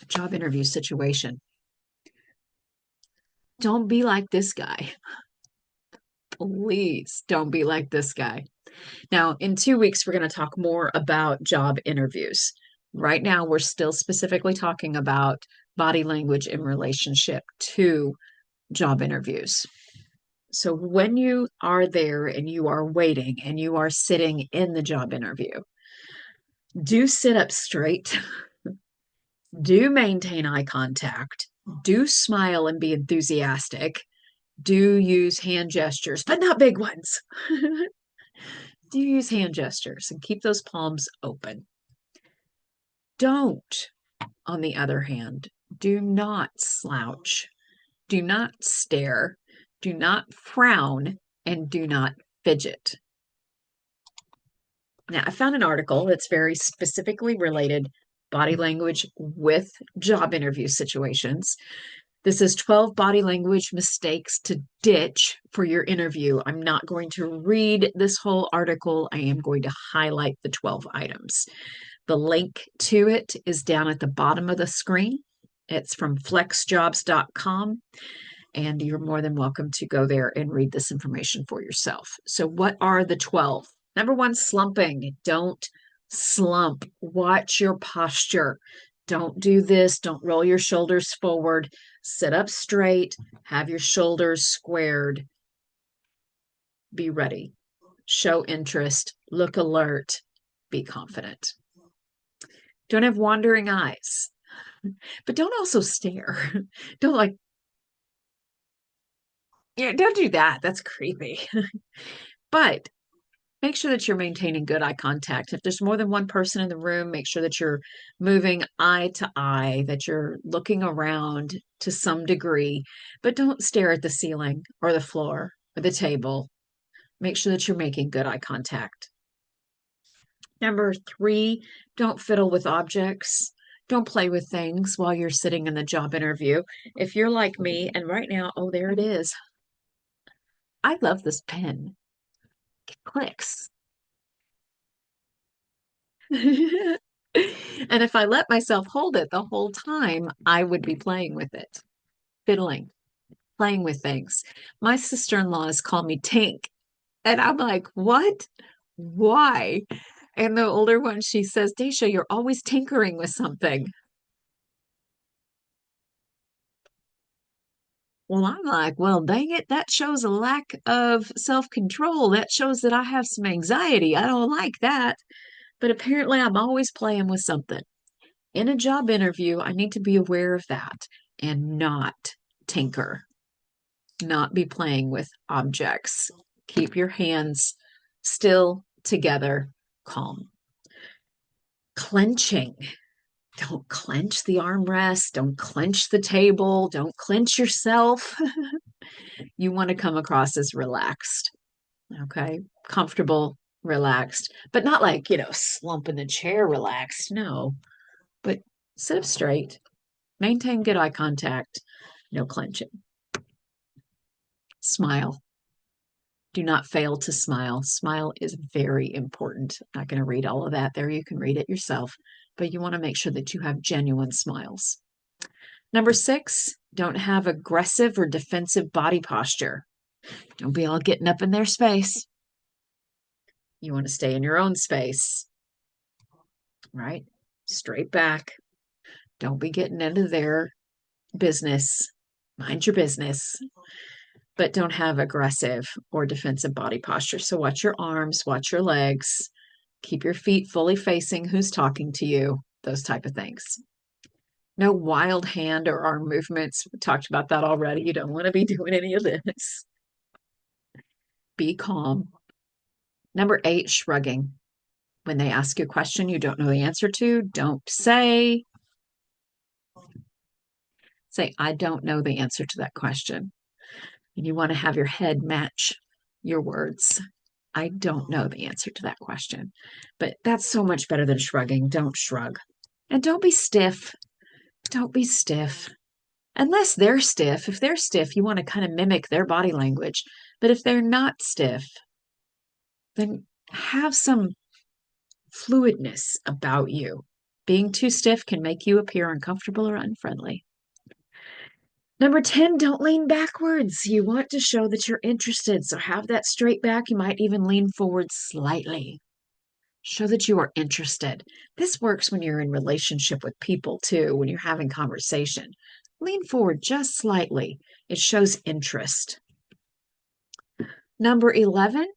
job interview situation. Don't be like this guy. Please don't be like this guy. Now, in 2 weeks, we're going to talk more about job interviews. Right now, we're still specifically talking about body language in relationship to job interviews. So when you are there and you are waiting and you are sitting in the job interview, do sit up straight. Do maintain eye contact. Do smile and be enthusiastic. Do use hand gestures, but not big ones. Do use hand gestures and keep those palms open. Don't, on the other hand, do not slouch. Do not stare. Do not frown. And do not fidget. Now, I found an article that's very specifically related body language with job interview situations. This is 12 body language mistakes to ditch for your interview. I'm not going to read this whole article. I am going to highlight the 12 items. The link to it is down at the bottom of the screen. It's from flexjobs.com, and you're more than welcome to go there and read this information for yourself. So, what are the 12? Number one, slumping. Don't slump. Watch your posture. Don't do this. Don't roll your shoulders forward. Sit up straight. Have your shoulders squared. Be ready. Show interest. Look alert. Be confident. Don't have wandering eyes, but don't also stare. Don't like, yeah, don't do that. That's creepy. But make sure that you're maintaining good eye contact. If there's more than one person in the room, make sure that you're moving eye to eye, that you're looking around to some degree, but don't stare at the ceiling or the floor or the table. Make sure that you're making good eye contact. Number 3, don't fiddle with objects. Don't play with things while you're sitting in the job interview. If you're like me, and right now, oh, there it is. I love this pen. It clicks. And if I let myself hold it the whole time, I would be playing with it, fiddling, playing with things. My sister-in-laws call me Tink. And I'm like, what? Why? And the older one, she says, Daisha, you're always tinkering with something. Well, I'm like, well, dang it, that shows a lack of self-control. That shows that I have some anxiety. I don't like that. But apparently, I'm always playing with something. In a job interview, I need to be aware of that and not tinker, not be playing with objects. Keep your hands still, together, calm. Clenching. Don't clench the armrest. Don't clench the table. Don't clench yourself. You want to come across as relaxed, okay? Comfortable, relaxed, but not like, slump in the chair relaxed. No, but sit up straight, maintain good eye contact, no clenching. Smile. Do not fail to smile. Smile is very important. I'm not going to read all of that there. You can read it yourself, but you want to make sure that you have genuine smiles. Number 6, don't have aggressive or defensive body posture. Don't be all getting up in their space. You want to stay in your own space, right? Straight back. Don't be getting into their business. Mind your business. But don't have aggressive or defensive body posture. So watch your arms, watch your legs, keep your feet fully facing who's talking to you, those type of things. No wild hand or arm movements. We talked about that already. You don't want to be doing any of this. Be calm. Number 8, shrugging. When they ask you a question you don't know the answer to, don't say, I don't know the answer to that question. And you want to have your head match your words. I don't know the answer to that question. But that's so much better than shrugging. Don't shrug. And don't be stiff. Don't be stiff. Unless they're stiff. If they're stiff, you want to kind of mimic their body language. But if they're not stiff, then have some fluidness about you. Being too stiff can make you appear uncomfortable or unfriendly. Number 10, don't lean backwards. You want to show that you're interested, so have that straight back. You might even lean forward slightly. Show that you are interested. This works when you're in relationship with people too, when you're having conversation. Lean forward just slightly. It shows interest. Number 11,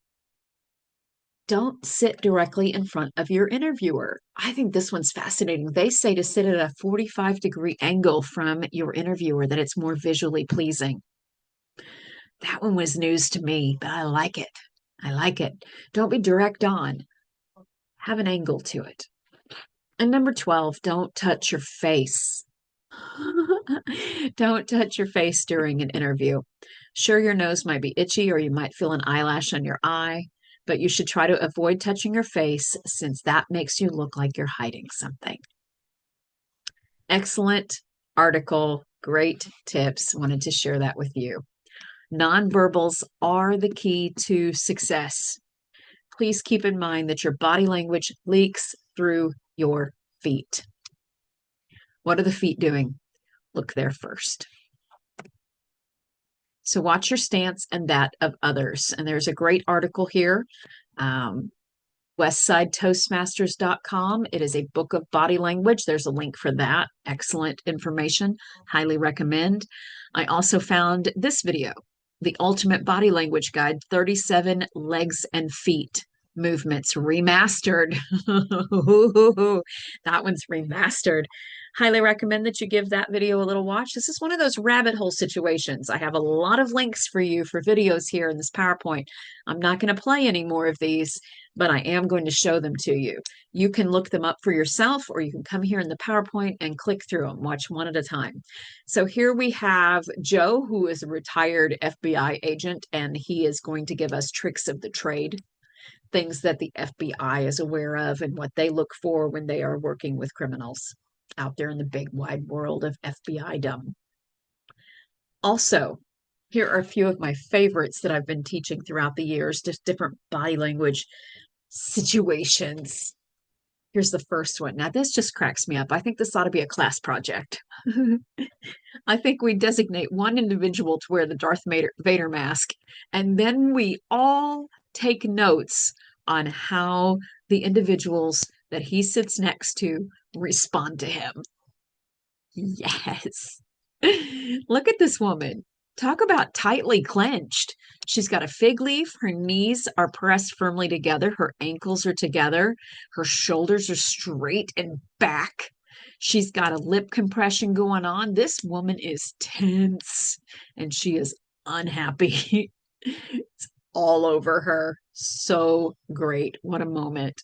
don't sit directly in front of your interviewer. I think this one's fascinating. They say to sit at a 45-degree angle from your interviewer, that it's more visually pleasing. That one was news to me, but I like it. I like it. Don't be direct on. Have an angle to it. And number 12, don't touch your face. Don't touch your face during an interview. Sure, your nose might be itchy or you might feel an eyelash on your eye, but you should try to avoid touching your face since that makes you look like you're hiding something. Excellent article, great tips. Wanted to share that with you. Nonverbals are the key to success. Please keep in mind that your body language leaks through your feet. What are the feet doing? Look there first. So watch your stance and that of others. And there's a great article here, westsidetoastmasters.com. It is a book of body language. There's a link for that. Excellent information. Highly recommend. I also found this video, The Ultimate Body Language Guide, 37 Legs and Feet Movements Remastered. That one's remastered. Highly recommend that you give that video a little watch. This is one of those rabbit hole situations. I have a lot of links for you for videos here in this PowerPoint. I'm not going to play any more of these, but I am going to show them to you. You can look them up for yourself, or you can come here in the PowerPoint and click through them. Watch one at a time. So here we have Joe, who is a retired FBI agent, and he is going to give us tricks of the trade, things that the FBI is aware of and what they look for when they are working with criminals out there in the big wide world of FBI-dom. Also, here are a few of my favorites that I've been teaching throughout the years, just different body language situations. Here's the first one. Now, this just cracks me up. I think this ought to be a class project. I think we designate one individual to wear the Darth Vader mask, and then we all take notes on how the individuals that he sits next to respond to him. Yes. Look at this woman. Talk about tightly clenched. She's got a fig leaf. Her knees are pressed firmly together. Her ankles are together. Her shoulders are straight and back. She's got a lip compression going on. This woman is tense and she is unhappy. It's all over her. So great. What a moment.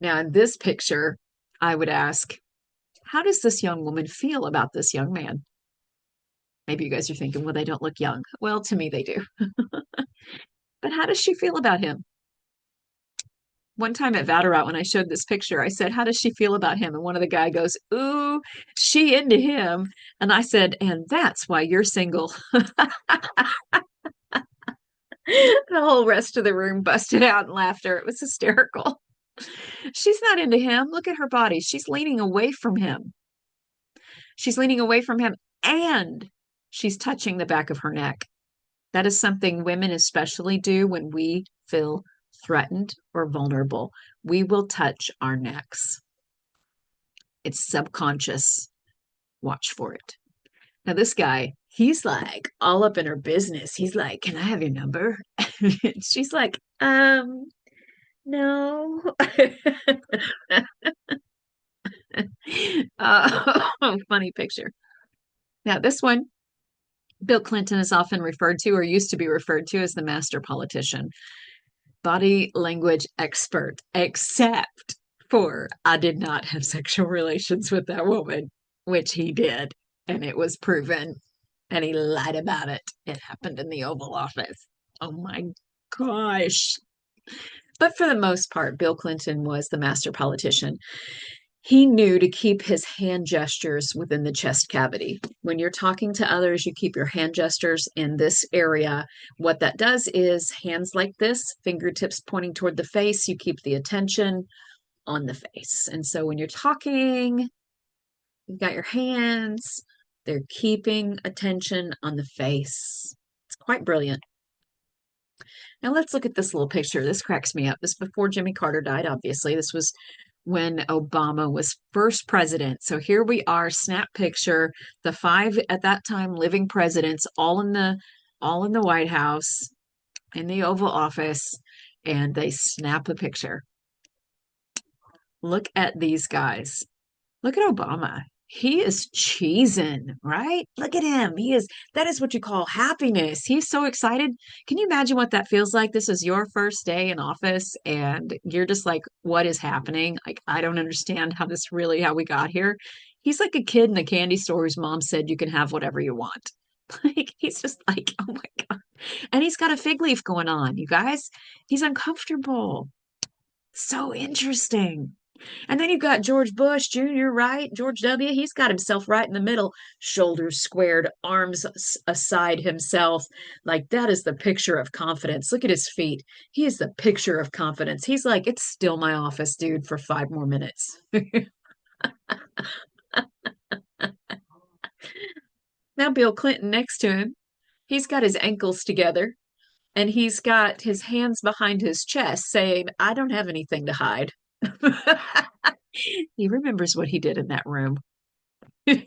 Now, in this picture, I would ask, how does this young woman feel about this young man? Maybe you guys are thinking, well, they don't look young. Well, to me, they do. But how does she feel about him? One time at Vatterott, when I showed this picture, I said, how does she feel about him? And one of the guy goes, ooh, she into him. And I said, and that's why you're single. The whole rest of the room busted out in laughter. It was hysterical. She's not into him. Look at her body. She's leaning away from him. She's leaning away from him and she's touching the back of her neck. That is something women especially do when we feel threatened or vulnerable. We will touch our necks. It's subconscious. Watch for it. Now, this guy, he's like all up in her business. He's like, can I have your number? She's like, no. Funny picture. Now, this one, Bill Clinton is often referred to, or used to be referred to, as the master politician, body language expert, except for I did not have sexual relations with that woman, which he did, and it was proven, and he lied about it. It happened in the Oval Office. Oh my gosh. But for the most part, Bill Clinton was the master politician. He knew to keep his hand gestures within the chest cavity. When you're talking to others, you keep your hand gestures in this area. What that does is hands like this, fingertips pointing toward the face, you keep the attention on the face. And so when you're talking, you've got your hands, they're keeping attention on the face. It's quite brilliant. Now let's look at this little picture. This cracks me up. This is before Jimmy Carter died, obviously. This was when Obama was first president. So here we are, snap picture, the 5 at that time living presidents, all in the White House, in the Oval Office. and they snap a picture. Look at these guys. Look at Obama. He is cheesing, right? Look at him. That is what you call happiness. He's so excited. Can you imagine what that feels like? This is your first day in office and you're just like, what is happening? Like, I don't understand how we got here. He's like a kid in the candy store whose mom said you can have whatever you want. Like, he's just like, oh my God. And he's got a fig leaf going on, you guys. He's uncomfortable. So interesting. And then you've got George Bush Jr., right? George W. He's got himself right in the middle, shoulders squared, arms aside himself. Like that is the picture of confidence. Look at his feet. He is the picture of confidence. He's like, it's still my office, dude, for 5 more minutes. Now, Bill Clinton next to him, he's got his ankles together and he's got his hands behind his chest saying, I don't have anything to hide. He remembers what he did in that room. I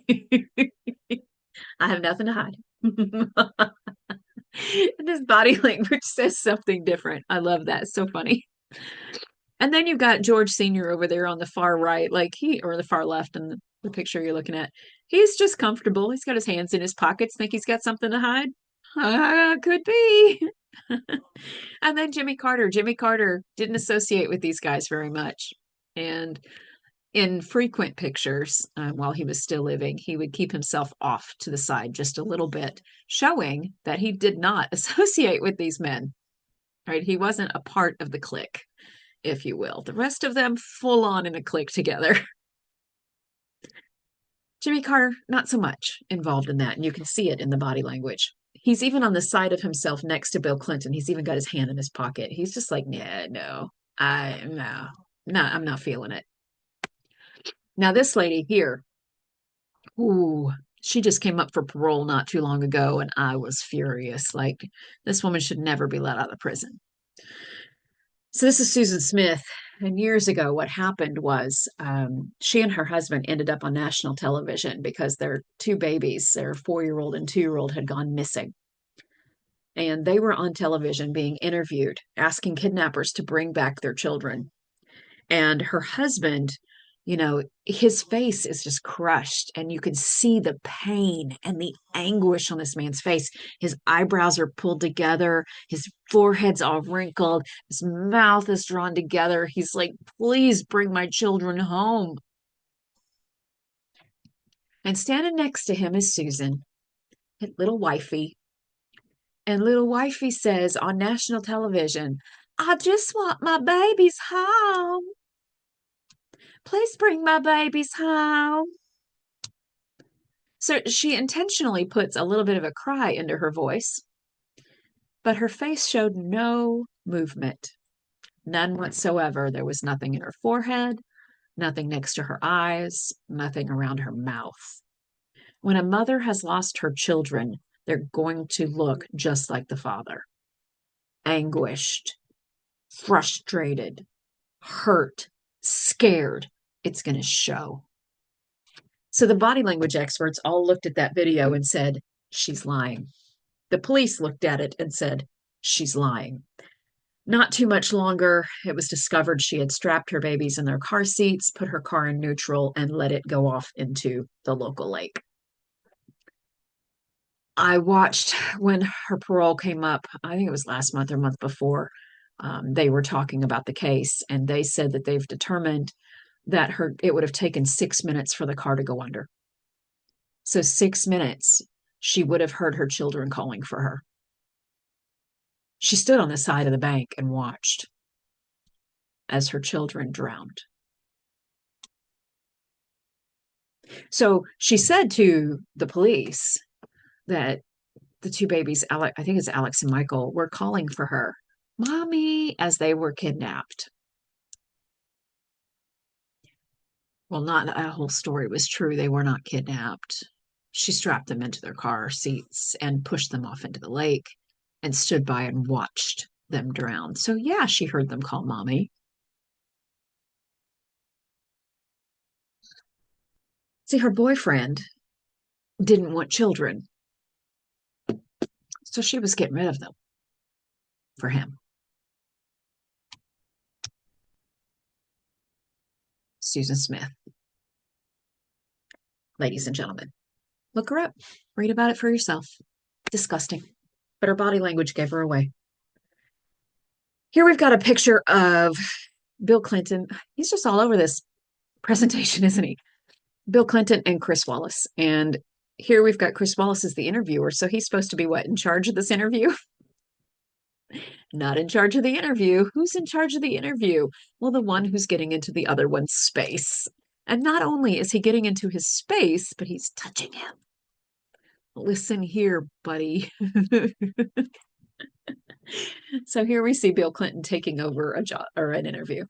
have nothing to hide. And his body language says something different. I love that. It's so funny. And then you've got George Sr. over there on the far right, or the far left in the picture you're looking at. He's just comfortable. He's got his hands in his pockets. Think he's got something to hide? Could be. And then Jimmy Carter. Jimmy Carter didn't associate with these guys very much. And in frequent pictures, while he was still living, he would keep himself off to the side just a little bit, showing that he did not associate with these men. Right? He wasn't a part of the clique, if you will. The rest of them full on in a clique together. Jimmy Carter, not so much involved in that, and you can see it in the body language. He's even on the side of himself next to Bill Clinton. He's even got his hand in his pocket. He's just like, yeah, no, I'm not feeling it. Now, this lady here, ooh, she just came up for parole not too long ago, and I was furious. Like, this woman should never be let out of prison. So, this is Susan Smith. And years ago, what happened was she and her husband ended up on national television because their 2 babies, their 4-year-old and 2-year-old, had gone missing. And they were on television being interviewed, asking kidnappers to bring back their children. And her husband, his face is just crushed and you can see the pain and the anguish on this man's face. His eyebrows are pulled together, his forehead's all wrinkled, his mouth is drawn together. He's like, please bring my children home. And standing next to him is Susan, little wifey. And little wifey says on national television, I just want my babies home. Please bring my babies home. So she intentionally puts a little bit of a cry into her voice, but her face showed no movement, none whatsoever. There was nothing in her forehead, nothing next to her eyes, nothing around her mouth. When a mother has lost her children, they're going to look just like the father. Anguished, frustrated, hurt, scared. It's going to show. So the body language experts all looked at that video and said, she's lying. The police looked at it and said, she's lying. Not too much longer, it was discovered she had strapped her babies in their car seats, put her car in neutral, and let it go off into the local lake. I watched when her parole came up, I think it was last month or month before, they were talking about the case, and they said that they've determined that it would have taken 6 minutes for the car to go under. So 6 minutes, she would have heard her children calling for her. She stood on the side of the bank and watched as her children drowned. So she said to the police that the 2 babies, I think it's Alex and Michael, were calling for her, Mommy, as they were kidnapped. Well, not that whole story was true. They were not kidnapped. She strapped them into their car seats and pushed them off into the lake and stood by and watched them drown. So, yeah, she heard them call Mommy. See, her boyfriend didn't want children. So she was getting rid of them for him. Susan Smith. Ladies and gentlemen, look her up. Read about it for yourself. Disgusting. But her body language gave her away. Here we've got a picture of Bill Clinton. He's just all over this presentation, isn't he? Bill Clinton and Chris Wallace. And here we've got Chris Wallace as the interviewer. So he's supposed to be what, in charge of this interview? Not in charge of the interview. Who's in charge of the interview? Well, the one who's getting into the other one's space. And not only is he getting into his space, but he's touching him. Listen here, buddy. So here we see Bill Clinton taking over a job or an interview.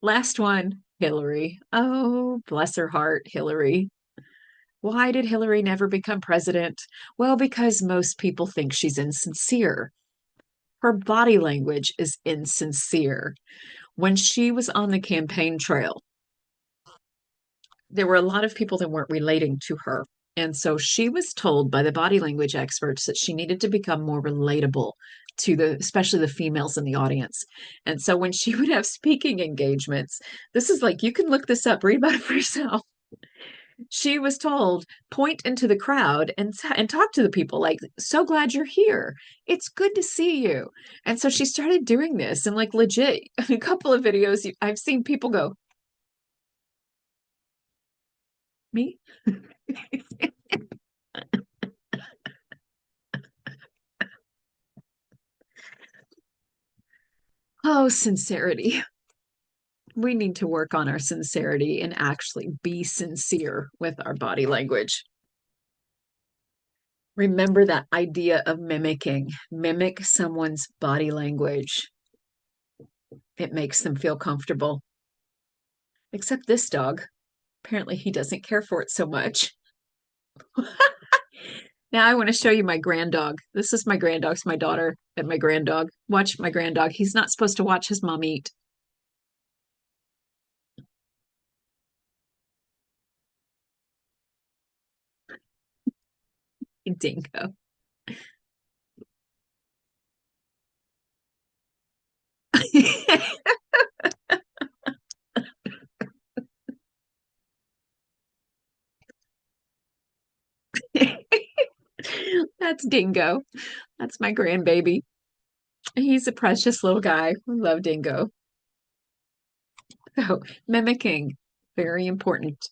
Last one, Hillary. Oh, bless her heart, Hillary. Why did Hillary never become president? Well, because most people think she's insincere. Her body language is insincere. When she was on the campaign trail, there were a lot of people that weren't relating to her. And so she was told by the body language experts that she needed to become more relatable to especially the females in the audience. And so when she would have speaking engagements, this is like, you can look this up, read about it for yourself. She was told, point into the crowd and talk to the people, like, so glad you're here. It's good to see you. And so she started doing this, and like legit, a couple of videos, I've seen people go, me? Oh, sincerity. We need to work on our sincerity and actually be sincere with our body language. Remember that idea of mimicking. Mimic someone's body language. It makes them feel comfortable. Except this dog. Apparently he doesn't care for it so much. Now I want to show you my grand dog. This is my grand dog. It's my daughter and my grand dog. Watch my grand dog. He's not supposed to watch his mom eat. Dingo. That's Dingo. That's my grandbaby. He's a precious little guy. We love Dingo. So, mimicking, very important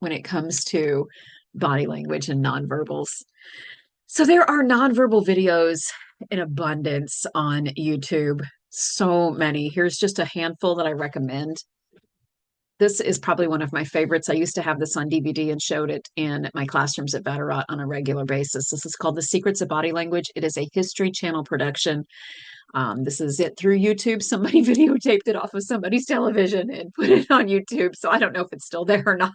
when it comes to body language and nonverbals. So, there are nonverbal videos in abundance on YouTube. So many. Here's just a handful that I recommend. This is probably one of my favorites. I used to have this on DVD and showed it in my classrooms at Vatterott on a regular basis. This is called The Secrets of Body Language. It is a History Channel production. This is it through YouTube. Somebody videotaped it off of somebody's television and put it on YouTube. So I don't know if it's still there or not.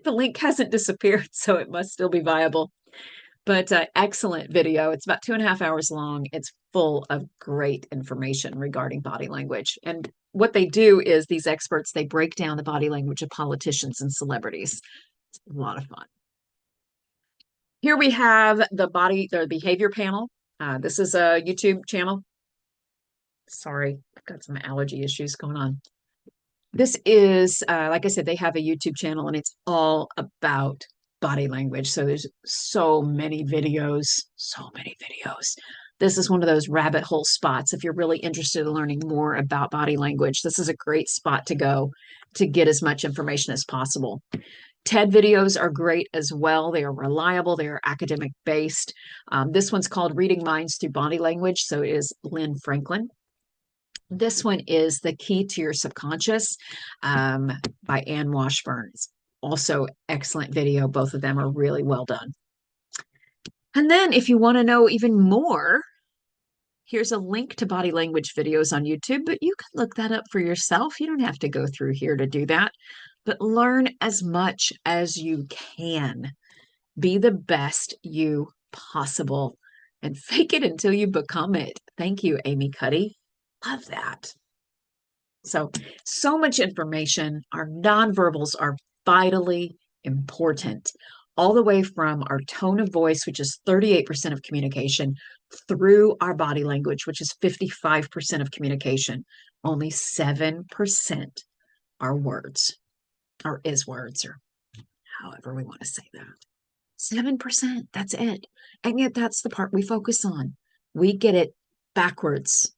The link hasn't disappeared, so it must still be viable. But excellent video. It's about 2.5 hours long. It's full of great information regarding body language. And what they do is these experts, they break down the body language of politicians and celebrities. It's a lot of fun. Here we have the behavior panel. This is a YouTube channel. Sorry, I've got some allergy issues going on. This is, like I said, they have a YouTube channel and it's all about body language. So there's so many videos, so many videos. This is one of those rabbit hole spots. If you're really interested in learning more about body language, this is a great spot to go to get as much information as possible. TED videos are great as well. They are reliable. They are academic based. This one's called Reading Minds Through Body Language. So it is Lynn Franklin. This one is The Key to Your Subconscious by Ann Washburn. It's also excellent video. Both of them are really well done. And then if you want to know even more, here's a link to body language videos on YouTube, but you can look that up for yourself. You don't have to go through here to do that, but learn as much as you can. Be the best you possible and fake it until you become it. Thank you, Amy Cuddy. Love that. So much information. Our nonverbals are vitally important, all the way from our tone of voice, which is 38% of communication, through our body language, which is 55% of communication. only 7% are words, or is words, or however we want to say that. 7%, that's it. And yet that's the part we focus on. We get it backwards.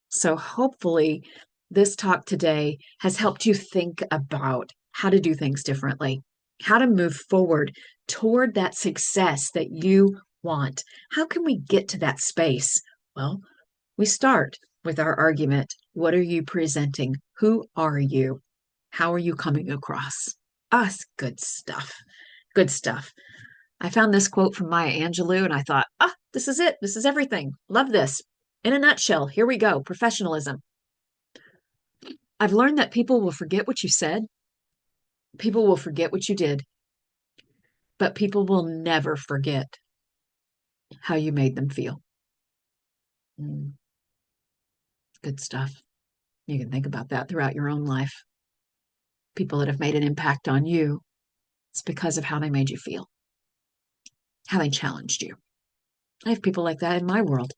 So hopefully this talk today has helped you think about how to do things differently, how to move forward toward that success that you want. How can we get to that space? Well, we start with our argument. What are you presenting? Who are you? How are you coming across? Us, good stuff. Good stuff. I found this quote from Maya Angelou and I thought, this is it. This is everything. Love this. In a nutshell, here we go. Professionalism. I've learned that people will forget what you said. People will forget what you did. But people will never forget how you made them feel. Good stuff. You can think about that throughout your own life. People that have made an impact on you, it's because of how they made you feel, how they challenged you. I have people like that in my world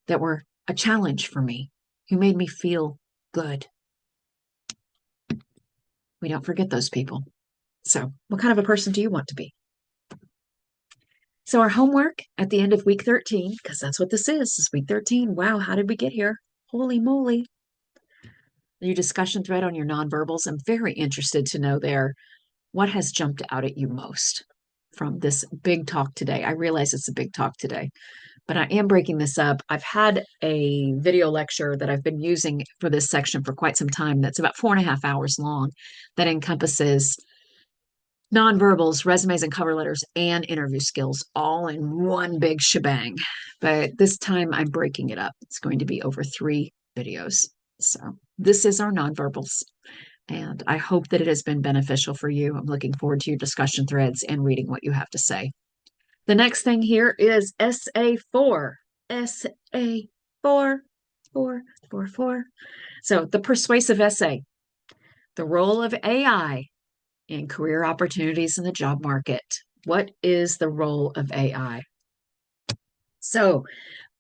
that were a challenge for me, who made me feel good. We don't forget those people. So, what kind of a person do you want to be? So, our homework at the end of week 13, because that's what this is week 13. Wow, how did we get here? Holy moly. Your discussion thread on your nonverbals. I'm very interested to know there what has jumped out at you most from this big talk today. I realize it's a big talk today, but I am breaking this up. I've had a video lecture that I've been using for this section for quite some time that's about 4.5 hours long that encompasses nonverbals, resumes and cover letters, and interview skills all in one big shebang. But this time I'm breaking it up. It's going to be over 3 videos. So this is our nonverbals. And I hope that it has been beneficial for you. I'm looking forward to your discussion threads and reading what you have to say. The next thing here is SA4. SA4, 4, 4, 4. So the persuasive essay, the role of AI in career opportunities in the job market. What is the role of AI? So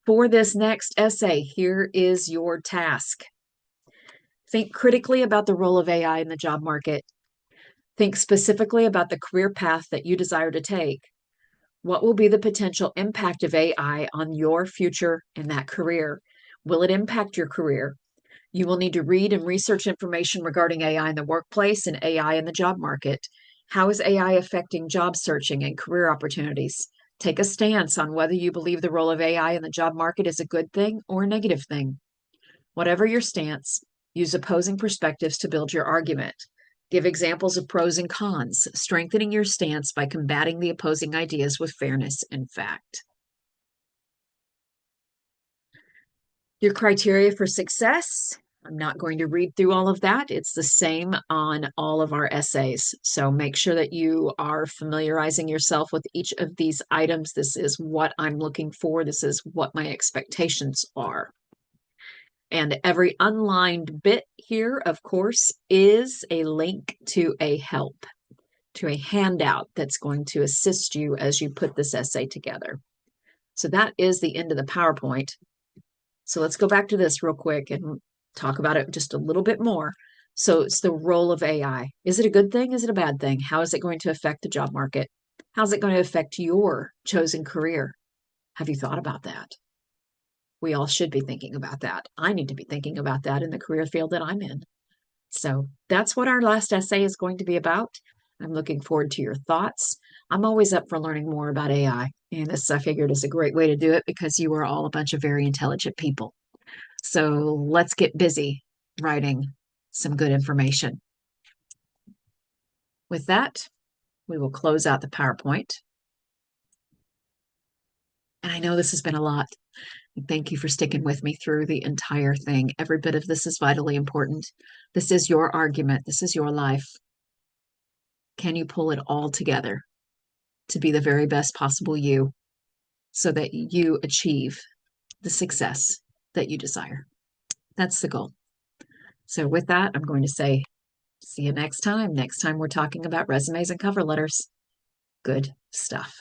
for this next essay, here is your task. Think critically about the role of AI in the job market. Think specifically about the career path that you desire to take. What will be the potential impact of AI on your future in that career? Will it impact your career? You will need to read and research information regarding AI in the workplace and AI in the job market. How is AI affecting job searching and career opportunities? Take a stance on whether you believe the role of AI in the job market is a good thing or a negative thing. Whatever your stance, use opposing perspectives to build your argument. Give examples of pros and cons, strengthening your stance by combating the opposing ideas with fairness and fact. Your criteria for success. I'm not going to read through all of that. It's the same on all of our essays. So make sure that you are familiarizing yourself with each of these items. This is what I'm looking for. This is what my expectations are. And every unlined bit here, of course, is a link to a help, to a handout that's going to assist you as you put this essay together. So that is the end of the PowerPoint. So let's go back to this real quick and talk about it just a little bit more. So it's the role of AI. Is it a good thing? Is it a bad thing? How is it going to affect the job market? How's it going to affect your chosen career? Have you thought about that? We all should be thinking about that. I need to be thinking about that in the career field that I'm in. So that's what our last essay is going to be about. I'm looking forward to your thoughts. I'm always up for learning more about AI. And this, I figured, is a great way to do it because you are all a bunch of very intelligent people. So let's get busy writing some good information. With that, we will close out the PowerPoint. And I know this has been a lot. Thank you for sticking with me through the entire thing. Every bit of this is vitally important. This is your argument. This is your life. Can you pull it all together to be the very best possible you so that you achieve the success that you desire? That's the goal. So with that, I'm going to say, see you next time. Next time we're talking about resumes and cover letters. Good stuff.